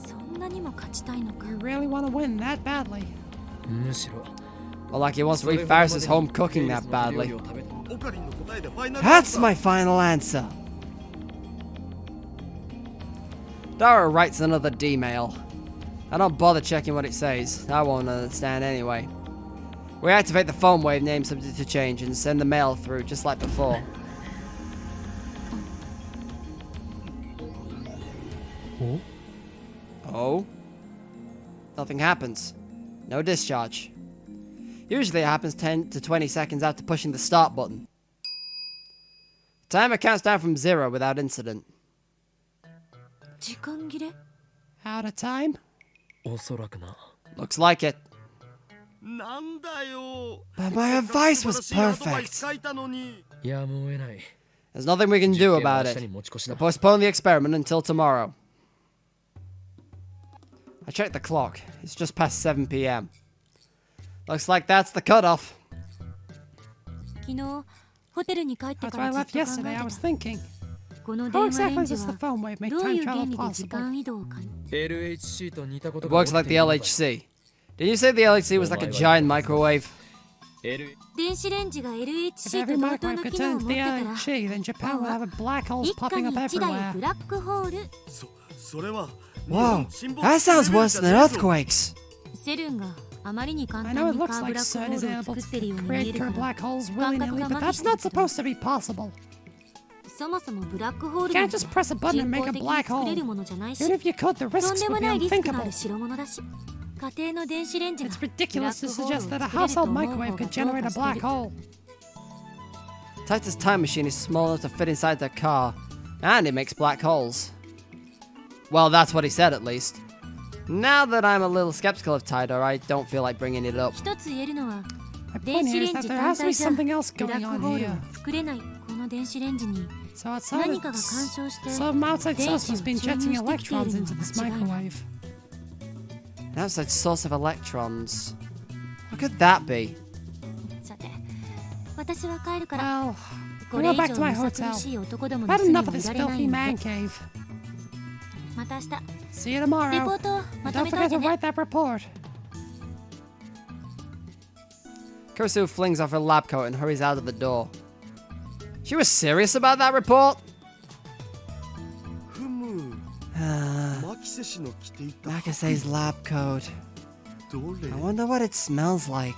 Speaker 2: そんなにも勝ちたいのか
Speaker 3: You really want to win that badly.
Speaker 4: むしろ
Speaker 1: Well, like he wants to eat Varus's home cooking that badly.
Speaker 5: オカリンの答えでファイナル
Speaker 1: That's my final answer. Daru writes another D-mail. I don't bother checking what it says. I won't understand anyway. We activate the phone wave name subject to change and send the mail through just like before. Oh? Nothing happens. No discharge. Usually it happens 10 to 20 seconds after pushing the start button. Timer counts down from 0 without incident.
Speaker 2: 時間切れ
Speaker 3: Out of time?
Speaker 4: おそらくな
Speaker 1: Looks like it.
Speaker 5: なんだよ。
Speaker 1: But my advice was
Speaker 5: 素晴らしいアドバイ
Speaker 1: perfect.
Speaker 5: ス書いたのに。
Speaker 4: やむを得ない
Speaker 1: There's nothing we can do
Speaker 4: 実験は
Speaker 1: about
Speaker 4: 明日に
Speaker 1: it.
Speaker 4: 持ち越しだ
Speaker 1: Postpone the experiment until tomorrow. I checked the clock. It's just past 7 p.m. Looks like that's the cutoff.
Speaker 2: 昨日ホテルに帰って
Speaker 3: That's
Speaker 2: か
Speaker 3: why I
Speaker 2: らずっ
Speaker 3: left
Speaker 2: と考
Speaker 3: yesterday.
Speaker 2: え
Speaker 3: I
Speaker 2: て
Speaker 3: was
Speaker 2: た
Speaker 3: thinking,
Speaker 2: この
Speaker 3: how
Speaker 2: 電話レ
Speaker 3: exactly
Speaker 2: ンジ
Speaker 3: does the
Speaker 2: は
Speaker 3: phone wave make
Speaker 2: どう
Speaker 3: time
Speaker 2: いう原
Speaker 3: travel
Speaker 2: 理で時
Speaker 3: possible?
Speaker 2: 間移動を可能
Speaker 4: LHC と似たこと
Speaker 1: It
Speaker 4: が
Speaker 1: works like the LHC. Did you say the LHC was like a giant microwave?
Speaker 2: 電子レンジが
Speaker 3: If
Speaker 2: LHC
Speaker 3: every
Speaker 2: と同等
Speaker 3: microwave
Speaker 2: の
Speaker 3: could
Speaker 2: 機能を
Speaker 3: turn
Speaker 2: 持
Speaker 3: to
Speaker 2: っ
Speaker 3: the
Speaker 2: てたら
Speaker 3: LHC, then Japan would have black holes
Speaker 2: 一家
Speaker 3: popping
Speaker 2: に
Speaker 3: up
Speaker 2: 一台
Speaker 3: everywhere.
Speaker 2: ブラックホール
Speaker 5: それは。
Speaker 1: Whoa, that sounds worse than earthquakes.
Speaker 2: セルンがあまりに簡
Speaker 3: I know
Speaker 2: 単
Speaker 3: it
Speaker 2: に
Speaker 3: looks
Speaker 2: カーブ
Speaker 3: like
Speaker 2: ラックホ
Speaker 3: CERN
Speaker 2: ー
Speaker 3: is
Speaker 2: ルを
Speaker 3: able
Speaker 2: 作ってるよう
Speaker 3: to
Speaker 2: に見え
Speaker 3: create
Speaker 2: るか
Speaker 3: curved
Speaker 2: ら
Speaker 3: black holes
Speaker 2: 感
Speaker 3: willy
Speaker 2: 覚
Speaker 3: nilly,
Speaker 2: が
Speaker 3: but
Speaker 2: 麻痺
Speaker 3: that's
Speaker 2: してる
Speaker 3: not
Speaker 2: けど
Speaker 3: supposed to be possible.
Speaker 2: そもそもブラックホール
Speaker 3: You
Speaker 2: な
Speaker 3: can't
Speaker 2: んて
Speaker 3: just press a button
Speaker 2: 人
Speaker 3: and make
Speaker 2: 工
Speaker 3: a
Speaker 2: 的に
Speaker 3: black
Speaker 2: 作れ
Speaker 3: hole.
Speaker 2: るものじゃないし
Speaker 3: Even if you could, the
Speaker 2: とん
Speaker 3: risks
Speaker 2: で
Speaker 3: would
Speaker 2: も
Speaker 3: be
Speaker 2: ないリスクのある
Speaker 3: unthinkable.
Speaker 2: 代物だし家庭の電子レンジが
Speaker 3: It's
Speaker 2: ブラッ
Speaker 3: ridiculous
Speaker 2: ク
Speaker 3: to
Speaker 2: ホールを
Speaker 3: suggest that a
Speaker 2: 作れると
Speaker 3: household
Speaker 2: 思う
Speaker 3: microwave
Speaker 2: 方が
Speaker 3: could
Speaker 2: どう
Speaker 3: generate
Speaker 2: か
Speaker 3: a
Speaker 2: して
Speaker 3: black
Speaker 2: る
Speaker 3: hole.
Speaker 1: Titor's time machine is small enough to fit inside the car, and it makes black holes. Well, that's what he said at least. Now that I'm a little skeptical of Titor, I don't feel like bringing it up.
Speaker 2: 一つ言えるのは
Speaker 3: My
Speaker 2: 電
Speaker 3: point
Speaker 2: 子
Speaker 3: here
Speaker 2: レ
Speaker 3: is
Speaker 2: ン
Speaker 3: that
Speaker 2: ジ
Speaker 3: there
Speaker 2: 単
Speaker 3: has to
Speaker 2: 体
Speaker 3: be
Speaker 2: じゃ
Speaker 3: something else
Speaker 2: ブラ
Speaker 3: going
Speaker 2: ック
Speaker 3: on
Speaker 2: ホール
Speaker 3: here.
Speaker 2: を作れないこの電子レンジに
Speaker 3: So outside
Speaker 2: 何かが干
Speaker 3: of
Speaker 2: 渉して
Speaker 3: some outside
Speaker 2: 電
Speaker 3: source
Speaker 2: 子を
Speaker 3: must be
Speaker 2: 注
Speaker 3: injecting
Speaker 2: 入してきてい
Speaker 3: electrons
Speaker 2: る
Speaker 3: into
Speaker 2: の
Speaker 3: this
Speaker 2: は間違いない
Speaker 3: microwave.
Speaker 1: An outside source of electrons. What could that be?
Speaker 2: さて私は帰るから
Speaker 3: Well,
Speaker 2: こ
Speaker 3: I'll
Speaker 2: れ
Speaker 3: go
Speaker 2: 以
Speaker 3: back
Speaker 2: 上
Speaker 3: to my
Speaker 2: むさ苦
Speaker 3: hotel.
Speaker 2: しい男ども
Speaker 3: I've
Speaker 2: の
Speaker 3: had
Speaker 2: 罪に
Speaker 3: enough
Speaker 2: も
Speaker 3: of
Speaker 2: い
Speaker 3: this
Speaker 2: られな
Speaker 3: filthy
Speaker 2: いの
Speaker 3: man
Speaker 2: で
Speaker 3: cave.
Speaker 2: また明日
Speaker 3: See you
Speaker 2: レポ
Speaker 3: tomorrow.
Speaker 2: ートをま
Speaker 3: And
Speaker 2: と
Speaker 3: don't
Speaker 2: めとい
Speaker 3: forget
Speaker 2: て
Speaker 3: to
Speaker 2: ね
Speaker 3: write that report.
Speaker 1: Kurisu flings off her lab coat and hurries out of the door. She was serious about that report?
Speaker 5: ふむ。マキセ氏の着ていた。
Speaker 1: Nakase's lab coat.
Speaker 5: どれ
Speaker 1: I wonder what it smells like.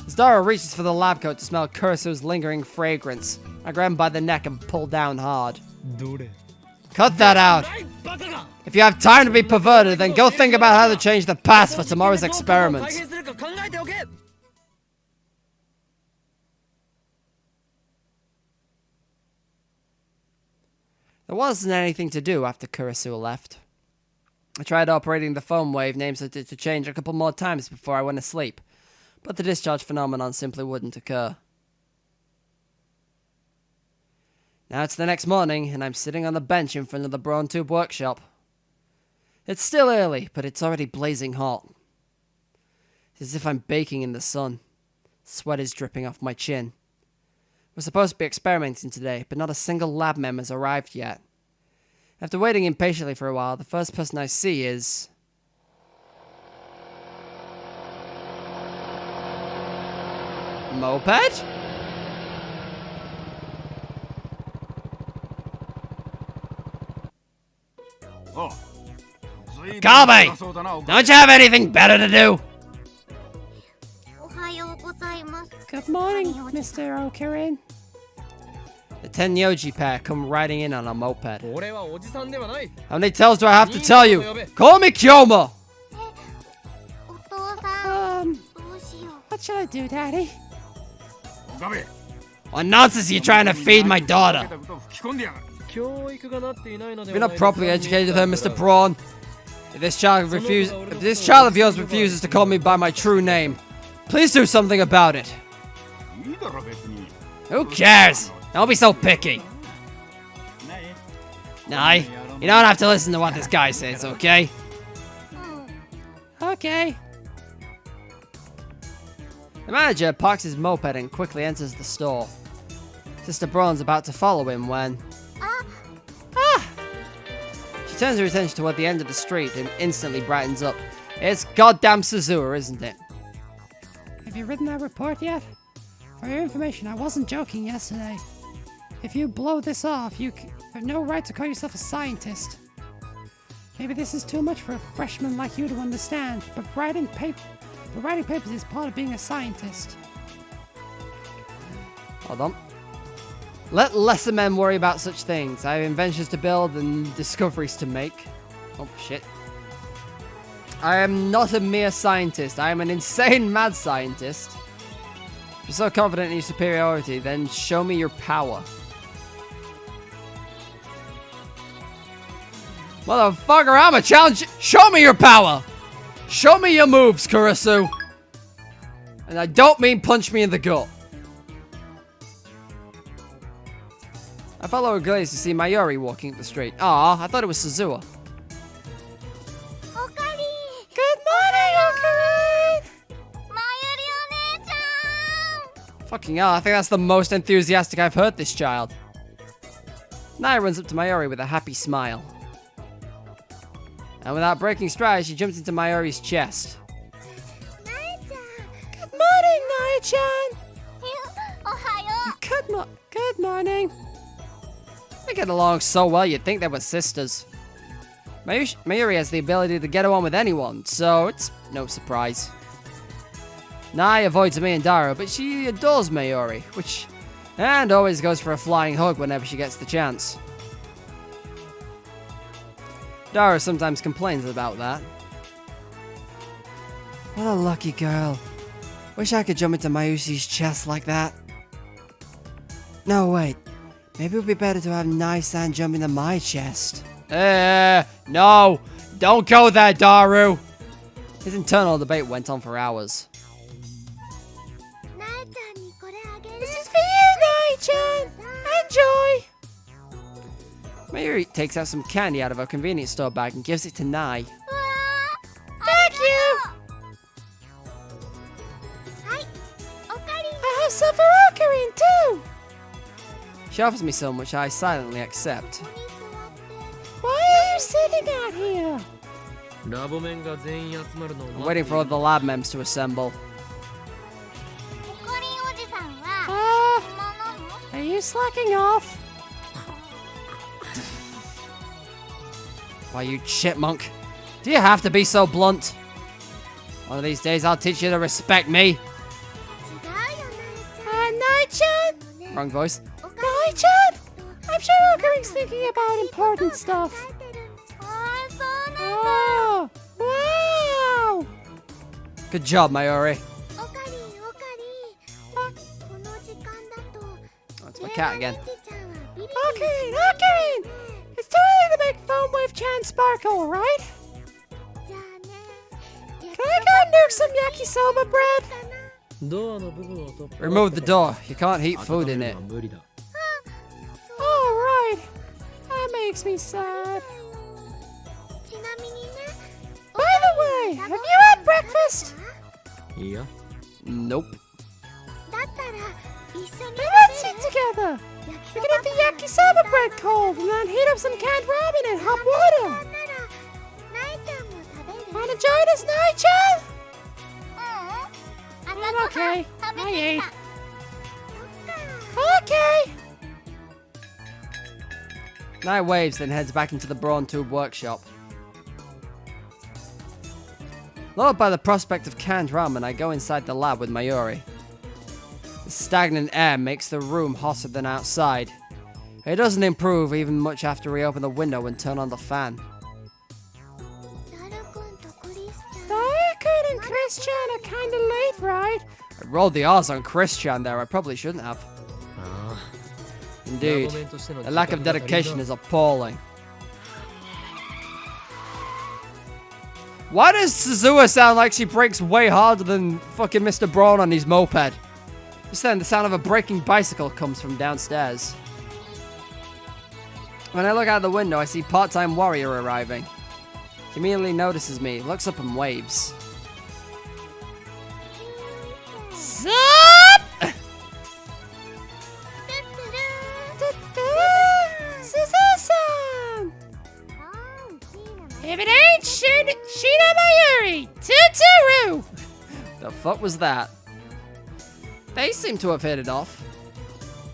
Speaker 1: As Dara reaches for the lab coat to smell Kurisu's lingering fragrance, I grab him by the neck and pull down hard.
Speaker 4: どれ
Speaker 1: Cut that out! If you have time to be perverted, then go think about how to change the past for tomorrow's experiment. There wasn't anything to do after Kurisu left. I tried operating the foam wave names to change a couple more times before I went to sleep, but the discharge phenomenon simply wouldn't occur. Now it's the next morning, and I'm sitting on the bench in front of the Brawn Tube workshop. It's still early, but it's already blazing hot. It's as if I'm baking in the sun. Sweat is dripping off my chin. We're supposed to be experimenting today, but not a single lab member has arrived yet. After waiting impatiently for a while, the first person I see is... Moped? Kabe! Don't you have anything better to do?
Speaker 2: おはようございます。
Speaker 3: Good morning, Mr. Okarin.
Speaker 1: The Tenyoji pair come riding in on a moped.
Speaker 4: 俺はおじさんではない。
Speaker 1: How many tells do I have to tell you? Call me Kyoma!
Speaker 2: お父さん、どうしよう。
Speaker 3: What should I do, Daddy?
Speaker 1: What nonsense are you trying to feed my daughter?
Speaker 4: 教育がなっていないのでは
Speaker 1: You're
Speaker 4: な
Speaker 1: not
Speaker 4: いですか
Speaker 1: properly educated her, Mr. Braun. If this child of yours refuses to call me by my true name, please do something about it. Who cares? Don't be so picky. Nah, you don't have to listen to what this guy says, okay?
Speaker 3: Okay.
Speaker 1: The manager parks his moped and quickly enters the store. Sister Braun's about to follow him when... She turns her attention toward the end of the street and instantly brightens up. It's goddamn Suzuha, isn't it?
Speaker 3: Have you written that report yet? For your information, I wasn't joking yesterday. If you blow this off, you have no right to call yourself a scientist. Maybe this is too much for a freshman like you to understand, but writing papers is part of being a scientist.
Speaker 1: Hold on. Let lesser men worry about such things. I have inventions to build and discoveries to make. Oh, shit. I am not a mere scientist. I am an insane mad scientist. If you're so confident in your superiority, then show me your power. Motherfucker, I'm a challenge. Show me your power. Show me your moves, Kurisu. And I don't mean punch me in the gut. I follow a glaze to see Mayuri walking up the street. Ah, I thought it was Suzuha.
Speaker 3: Good morning, Okarin!
Speaker 1: Fucking hell, I think that's the most enthusiastic I've heard this child. Naya runs up to Mayuri with a happy smile. And without breaking stride, she jumps into Mayuri's chest.
Speaker 3: Good morning, Naya-chan! Good morning.
Speaker 1: They get along so well, you'd think they were sisters. Mayuri has the ability to get along with anyone, so it's no surprise. Nai avoids me and Dara, but she adores Mayuri, and always goes for a flying hug whenever she gets the chance. Dara sometimes complains about that. What a lucky girl. Wish I could jump into Mayushi's chest like that. No, wait. Maybe it would be better to have Nai-san jump into my chest. No! Don't go there, Daru! His internal debate went on for hours.
Speaker 3: This is for you, Nai-chan! Enjoy!
Speaker 1: Mayuri takes out some candy out of her convenience store bag and gives it to Nai.
Speaker 3: Thank you! I have some for Okarin, too!
Speaker 1: She offers me so much I silently accept.
Speaker 3: Why are you sitting out here?
Speaker 4: ラボメンが全員集まるのを
Speaker 1: I'm waiting for all the lab members to assemble.
Speaker 3: Are you slacking off?
Speaker 1: Why, you chipmunk. Do you have to be so blunt? One of these days I'll teach you to respect me.
Speaker 3: Nai-chan?
Speaker 1: Wrong voice.
Speaker 3: Nai-chan? I'm sure Okarin's thinking about important stuff. Oh, wow!
Speaker 1: Good job, Mayuri. Oh, it's my cat again.
Speaker 3: Okarin! It's too early to make Foam Wave Chan sparkle, right? nuke some yakisoba bread?
Speaker 4: ドアの部分を取っ
Speaker 1: Remove the door. You can't heat food in it.
Speaker 4: 無理だ
Speaker 3: Oh, right. That makes me sad.
Speaker 2: ちなみにね
Speaker 3: By the way, have you had breakfast?
Speaker 4: いや
Speaker 1: Nope.
Speaker 2: だったら一緒に
Speaker 3: Then let's eat together. We can have the yakisoba bread cold and then heat up some canned ramen in hot water.
Speaker 2: ならナイちゃんも食べる
Speaker 3: Wanna join us, Nai-chan?
Speaker 2: 朝
Speaker 3: I'm
Speaker 2: ごはん
Speaker 3: okay.
Speaker 2: 食べ
Speaker 3: I
Speaker 2: て
Speaker 3: ate.
Speaker 2: た
Speaker 3: Okay.
Speaker 1: Night waves, then heads back into the Brawn Tube workshop. Lulled by the prospect of canned ramen, I go inside the lab with Mayuri. The stagnant air makes the room hotter than outside. It doesn't improve even much after we open the window and turn on the fan.
Speaker 2: ダルくんとクリスちゃん
Speaker 3: Diakun and Christian are kinda late, right?
Speaker 1: I rolled the R's on Christian there, I probably shouldn't have.
Speaker 4: あ
Speaker 1: Indeed,
Speaker 4: ラボメンとしての
Speaker 1: the lack of
Speaker 4: 自覚が足り
Speaker 1: dedication
Speaker 4: ん
Speaker 1: is appalling. Why does Suzuha sound like she breaks way harder than fucking Mr. Braun on his moped? Just then, the sound of a braking bicycle comes from downstairs. When I look out the window, I see part-time warrior arriving. He immediately notices me, looks up and waves. Sup?
Speaker 3: Suzusan! If it ain't Shina Mayuri, Tuturu!
Speaker 1: The fuck was that? They seem to have hit it off.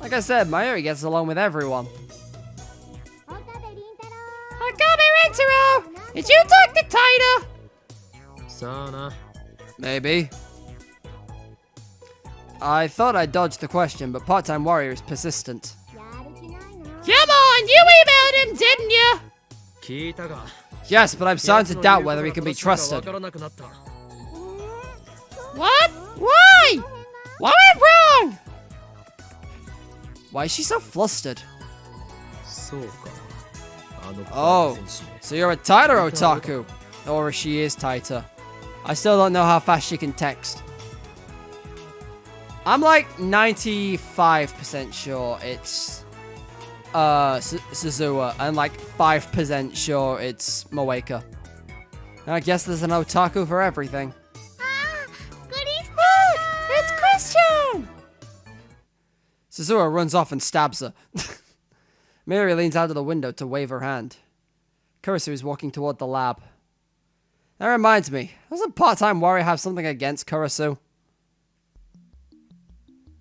Speaker 1: Like I said, Mayuri gets along with everyone.
Speaker 2: 岡部倫太郎
Speaker 3: Akame Rentaro! Did you talk to Titor?
Speaker 4: さあな
Speaker 1: Maybe. I thought I dodged the question, but part-time warrior is persistent.
Speaker 2: やる気ないの
Speaker 3: Come on, you emailed him, didn't you?
Speaker 4: 聞いたが
Speaker 1: Yes, but I'm starting to doubt whether he can be
Speaker 4: わ
Speaker 1: trusted.
Speaker 4: からなくなった
Speaker 3: What? Why? What went wrong?
Speaker 1: Why is she so flustered?
Speaker 4: そうかあの
Speaker 1: Oh,
Speaker 4: 選手
Speaker 1: so you're a Titor otaku. Or she is Titor. I still don't know how fast she can text. I'm like 95% sure it's Suzuha and like 5% sure it's Moeka. I guess there's an otaku for everything.
Speaker 2: クリス
Speaker 3: It's Christian!
Speaker 1: Suzuha runs off and stabs her. Miri leans out of the window to wave her hand. Kurisu is walking toward the lab. That reminds me, doesn't part-time warrior have something against Kurisu?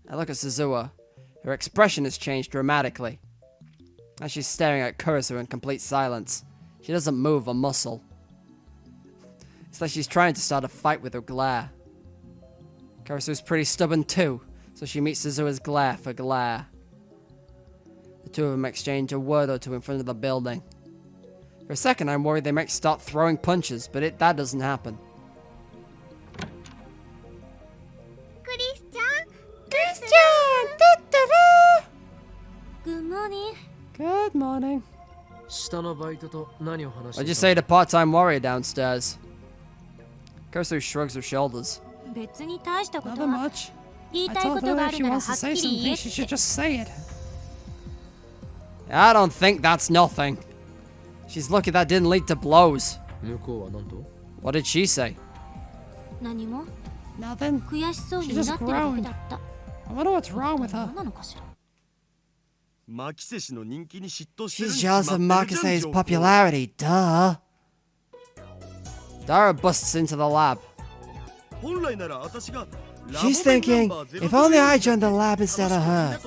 Speaker 1: I look at Suzuha. Her expression has changed dramatically. As she's staring at Kurisu in complete silence, she doesn't move a muscle. It's like she's trying to start a fight with her glare. Kurisu's pretty stubborn too, so she meets Suzuha's glare for glare. The two of them exchange a word or two in front of the building. For a second, I'm worried they might start throwing punches, but that doesn't happen.
Speaker 2: クリスちゃん
Speaker 3: Christian! Tuturu!
Speaker 2: Good morning
Speaker 3: Good morning.
Speaker 4: 下のバイトと何を話して
Speaker 1: What'd you
Speaker 4: た
Speaker 1: say to part-time warrior downstairs? Kurisu shrugs her shoulders.
Speaker 2: 別に大したこと
Speaker 3: Nothing
Speaker 2: は
Speaker 3: much.
Speaker 2: 言い
Speaker 3: I
Speaker 2: たいこ
Speaker 3: told
Speaker 2: と
Speaker 3: her
Speaker 2: があ
Speaker 3: if
Speaker 2: る
Speaker 3: she
Speaker 2: なら
Speaker 3: wants to
Speaker 2: はっ
Speaker 3: say
Speaker 2: きり言え
Speaker 3: something,
Speaker 2: っ
Speaker 3: she should
Speaker 2: て
Speaker 3: just say it.
Speaker 1: I don't think that's nothing. She's lucky that didn't lead to blows.
Speaker 4: 向こうは何と
Speaker 1: What did she say?
Speaker 2: 何も
Speaker 3: Nothing.
Speaker 2: 悔しそうに
Speaker 3: She
Speaker 2: な
Speaker 3: just
Speaker 2: ってるだけだった
Speaker 3: I wonder what's wrong with her.
Speaker 2: 何なのかしら
Speaker 5: マキセ氏の人気に嫉妬してる
Speaker 1: She's
Speaker 5: に
Speaker 1: jealous
Speaker 5: 決
Speaker 1: of
Speaker 5: まってるじゃん
Speaker 1: Marcuse's
Speaker 5: 情報
Speaker 1: popularity, duh. Dara busts into the lab.
Speaker 5: 本来なら私が
Speaker 1: She's thinking, if only I joined the lab instead of her,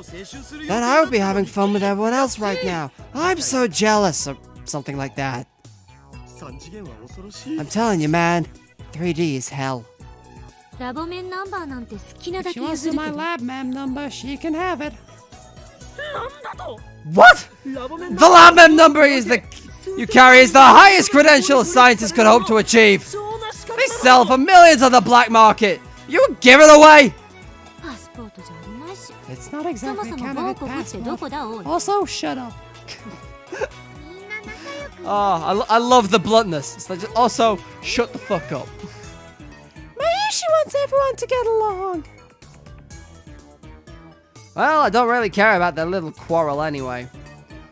Speaker 1: then I would be having fun with everyone else right now. I'm so jealous, or something like that.
Speaker 5: 3次元は恐ろしい
Speaker 1: I'm telling you, man, 3D is hell.
Speaker 2: ラボメンナンバーなんて好きな
Speaker 3: If
Speaker 2: だ
Speaker 3: she
Speaker 2: け
Speaker 3: wants
Speaker 2: 譲
Speaker 3: to
Speaker 2: る
Speaker 3: my
Speaker 2: けど
Speaker 3: lab ma'am number, she can have it.
Speaker 1: What? The lab mem number is you carry is the highest credential a scientist could hope to achieve. They sell for millions on the black market. You would give it away?
Speaker 2: パスポートじゃあるまいし
Speaker 3: It's not
Speaker 2: そも
Speaker 3: exactly
Speaker 2: そ
Speaker 3: a
Speaker 2: も某
Speaker 3: candidate
Speaker 2: 国ってど
Speaker 3: passport.
Speaker 2: こだおい
Speaker 3: Also, shut up.
Speaker 2: みんな仲良く
Speaker 1: Oh, I love the bluntness. It's like just, also, shut the fuck up.
Speaker 3: My wants everyone to get along.
Speaker 1: Well, I don't really care about their little quarrel anyway.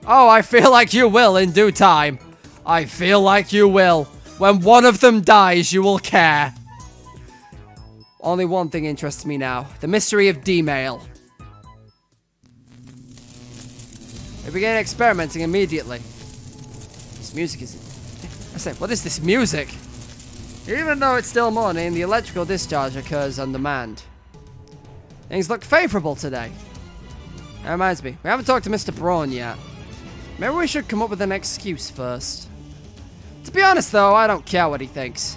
Speaker 1: Oh, I feel like you will in due time. I feel like you will. When one of them dies, you will care. Only one thing interests me now. The mystery of D-mail. We begin experimenting immediately. This music is... I say, what is this music? Even though it's still morning, the electrical discharge occurs on demand. Things look favorable today. That reminds me, we haven't talked to Mr. Braun yet. Maybe we should come up with an excuse first. To be honest though, I don't care what he thinks.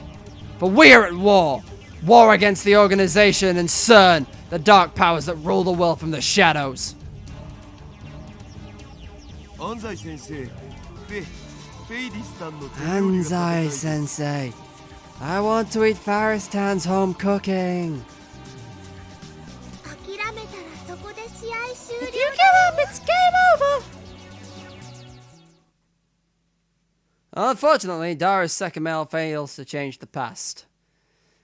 Speaker 1: But we're at war. War against the organization and CERN, the dark powers that rule the world from the shadows. Anzai sensei, I want to eat Faris-tan's home cooking.
Speaker 3: If you give up, it's game over.
Speaker 1: Unfortunately, Dara's second mail fails to change the past.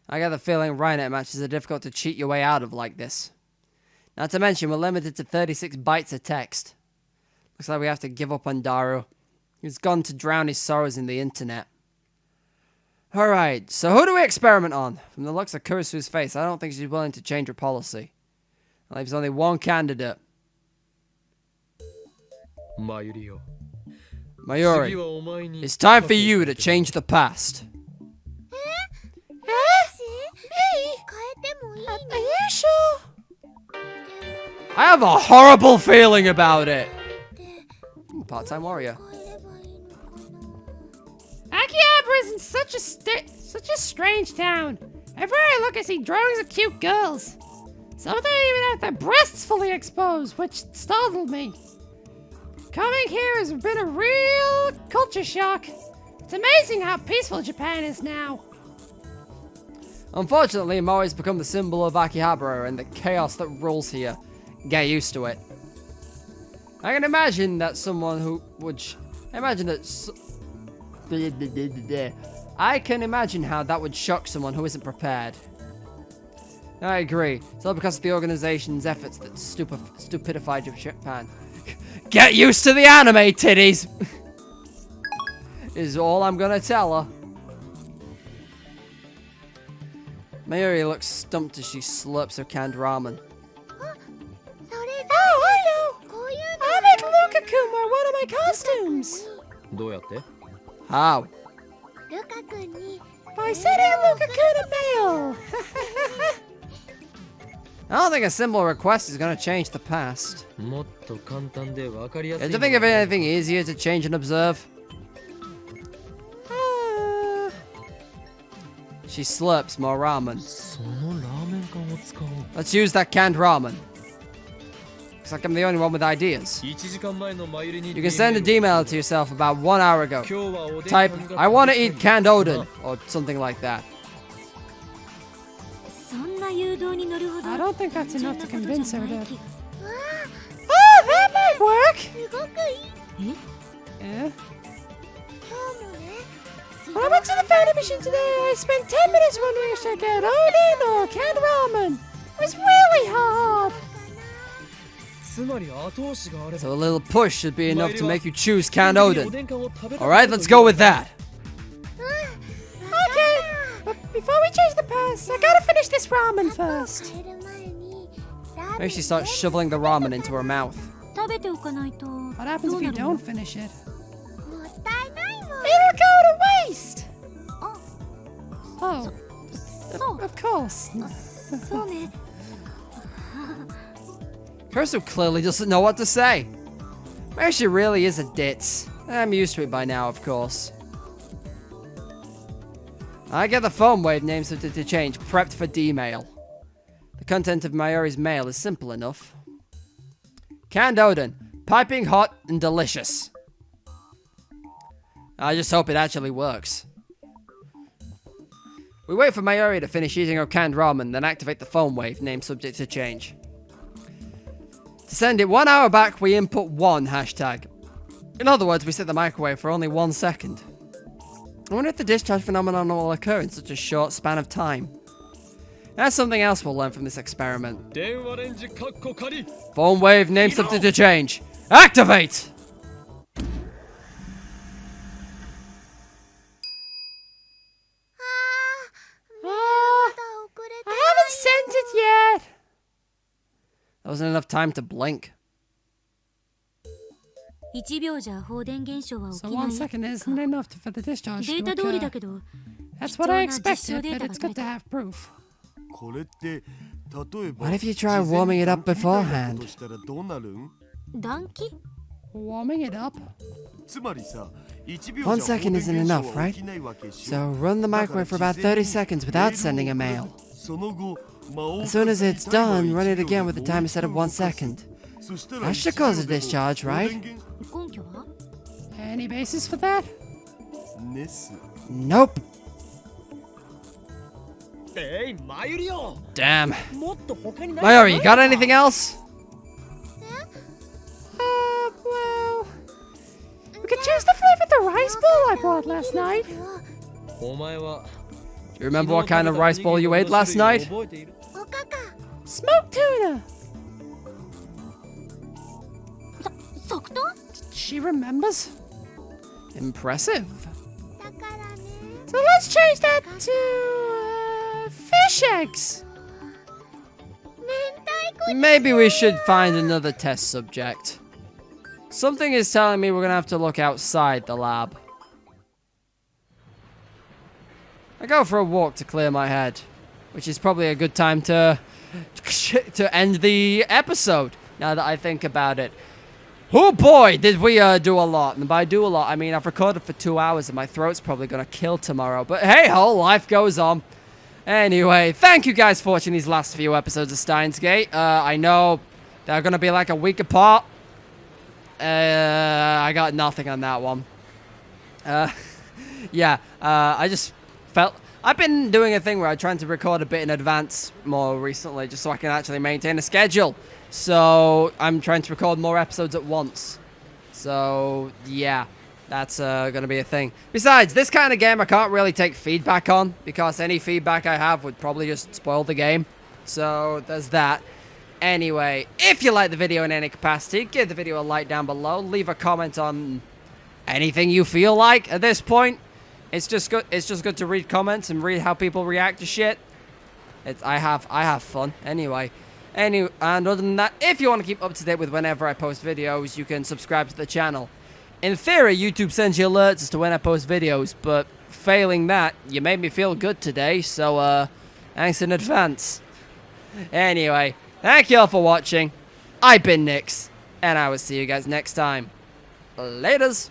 Speaker 1: I get the feeling Rhinet matches are difficult to cheat your way out of like this. Not to mention, we're limited to 36 bytes of text. Looks like we have to give up on Daru. He's gone to drown his sorrows in the internet. Alright, so who do we experiment on? From the looks of Kurisu's face, I don't think she's willing to change her policy. That leaves only one candidate. Mayuri, it's time for you to change the past.
Speaker 3: Me? Are you sure?
Speaker 1: I have a horrible feeling about it. Part-time warrior.
Speaker 3: Akihabara is in such a strange town. Everywhere I look, I see drawings of cute girls. Some of them even have their breasts fully exposed, which startled me. Coming here has been a real culture shock. It's amazing how peaceful Japan is now.
Speaker 1: Unfortunately, Mori's become the symbol of Akihabara and the chaos that rules here. Get used to it. I can imagine that someone who would... I can imagine how that would shock someone who isn't prepared. I agree. It's all because of the organization's efforts that stupidified Japan. Get used to the anime, titties! Is all I'm gonna tell her. Mayuri looks stumped as she slurps her canned ramen.
Speaker 3: Oh, I know! I made Luka-kun wear one of my costumes!
Speaker 1: How?
Speaker 3: By sending Luka-kun a mail!
Speaker 1: I don't think a simple request is gonna change the past. Do you think of anything easier to change and observe? She slurps more ramen. Let's use that canned ramen. Looks like I'm the only one with ideas. You can send an email to yourself about 1 hour ago. Type, I want to eat canned Odin, or something like that.
Speaker 3: I don't think that's enough to convince her to... Oh, that might work! Yeah? When I went to the vending machine today, I spent 10 minutes wondering if I should get Odin or canned ramen. It was really hard.
Speaker 1: So a little push should be enough to make you choose canned Odin. Alright, let's go with that.
Speaker 3: Okay, but before we change the past, I gotta finish this ramen first.
Speaker 1: Maybe she starts shoveling the ramen into her mouth.
Speaker 3: What happens if you don't finish it? It'll go to waste! Oh, of course.
Speaker 1: Kurisu clearly doesn't know what to say. Maybe she really is a ditz. I'm used to it by now, of course. I get the phone wave name subject to change, prepped for D-mail. The content of Mayuri's mail is simple enough. Canned Odin, piping hot and delicious. I just hope it actually works. We wait for Mayuri to finish eating her canned ramen, then activate the phone wave, name subject to change. To send it 1 hour back, we input 1 hashtag. In other words, we set the microwave for only 1 second. I wonder if the discharge phenomenon will occur in such a short span of time. That's something else we'll learn from this experiment.
Speaker 4: 電話レンジカッコ仮
Speaker 1: Phone wave, name something to change. Activate!
Speaker 3: I haven't sent it yet.
Speaker 1: There wasn't enough time to blink.
Speaker 2: 1秒じゃ放電現象は起
Speaker 3: So
Speaker 2: きない
Speaker 3: 1 second isn't enough for the discharge
Speaker 2: デー
Speaker 3: to
Speaker 2: タ通りだ
Speaker 3: occur.
Speaker 2: けど
Speaker 3: That's what I
Speaker 2: 貴重な実証
Speaker 3: expected,
Speaker 2: デー
Speaker 3: but
Speaker 2: タ
Speaker 3: it's
Speaker 2: が
Speaker 3: good
Speaker 2: 取
Speaker 3: to
Speaker 2: れ
Speaker 3: have proof.
Speaker 5: これって例えば
Speaker 1: What if you try warming it up
Speaker 5: 事前に断気
Speaker 1: beforehand?
Speaker 5: としたらどうなるん
Speaker 2: 暖気
Speaker 3: Warming it up?
Speaker 5: つまりさ1秒
Speaker 1: 1
Speaker 5: じゃ
Speaker 1: second
Speaker 5: 放
Speaker 1: isn't
Speaker 5: 電現
Speaker 1: enough,
Speaker 5: 象は
Speaker 1: right?
Speaker 5: 起きないわけっしょ
Speaker 1: So run the microwave for about 30 seconds without sending a mail.
Speaker 5: その後魔王
Speaker 1: As soon as it's done, run it again with the timer set of 1 second.
Speaker 5: そしたら
Speaker 1: That should cause a discharge, right?
Speaker 2: 根拠は
Speaker 3: Any basis for that?
Speaker 5: ネス
Speaker 1: Nope.
Speaker 4: マユリよ
Speaker 1: Damn.
Speaker 4: もっと他にない
Speaker 1: Mayuri, you got anything else?
Speaker 3: Well, we could choose the flavor of the rice bowl I bought last night.
Speaker 4: お前は
Speaker 1: Do you remember what kind of rice bowl you ate last night?
Speaker 4: 覚えている
Speaker 3: Smoked tuna.
Speaker 2: 即答
Speaker 3: She remembers.
Speaker 1: Impressive.
Speaker 3: So let's change that to fish eggs.
Speaker 1: Maybe we should find another test subject. Something is telling me we're gonna have to look outside the lab. I go for a walk to clear my head, which is probably a good time to end the episode, now that I think about it. Oh boy, did we do a lot. And by do a lot, I mean I've recorded for 2 hours and my throat's probably gonna kill tomorrow. But hey ho, life goes on. Anyway, thank you guys for watching these last few episodes of Steins Gate. I know they're gonna be like a week apart. I got nothing on that one. Yeah, I just felt... I've been doing a thing where I'm trying to record a bit in advance more recently, just so I can actually maintain a schedule. So, I'm trying to record more episodes at once. So, yeah, that's going to be a thing. Besides, this kind of game I can't really take feedback on, because any feedback I have would probably just spoil the game. So, there's that. Anyway, if you like the video in any capacity, give the video a like down below. Leave a comment on anything you feel like at this point. It's just good to read comments and read how people react to shit. I have fun. Anyway, and other than that, if you want to keep up to date with whenever I post videos, you can subscribe to the channel. In theory, YouTube sends you alerts as to when I post videos, but failing that, you made me feel good today, so thanks in advance. Anyway, thank you all for watching. I've been Nix, and I will see you guys next time. Laters.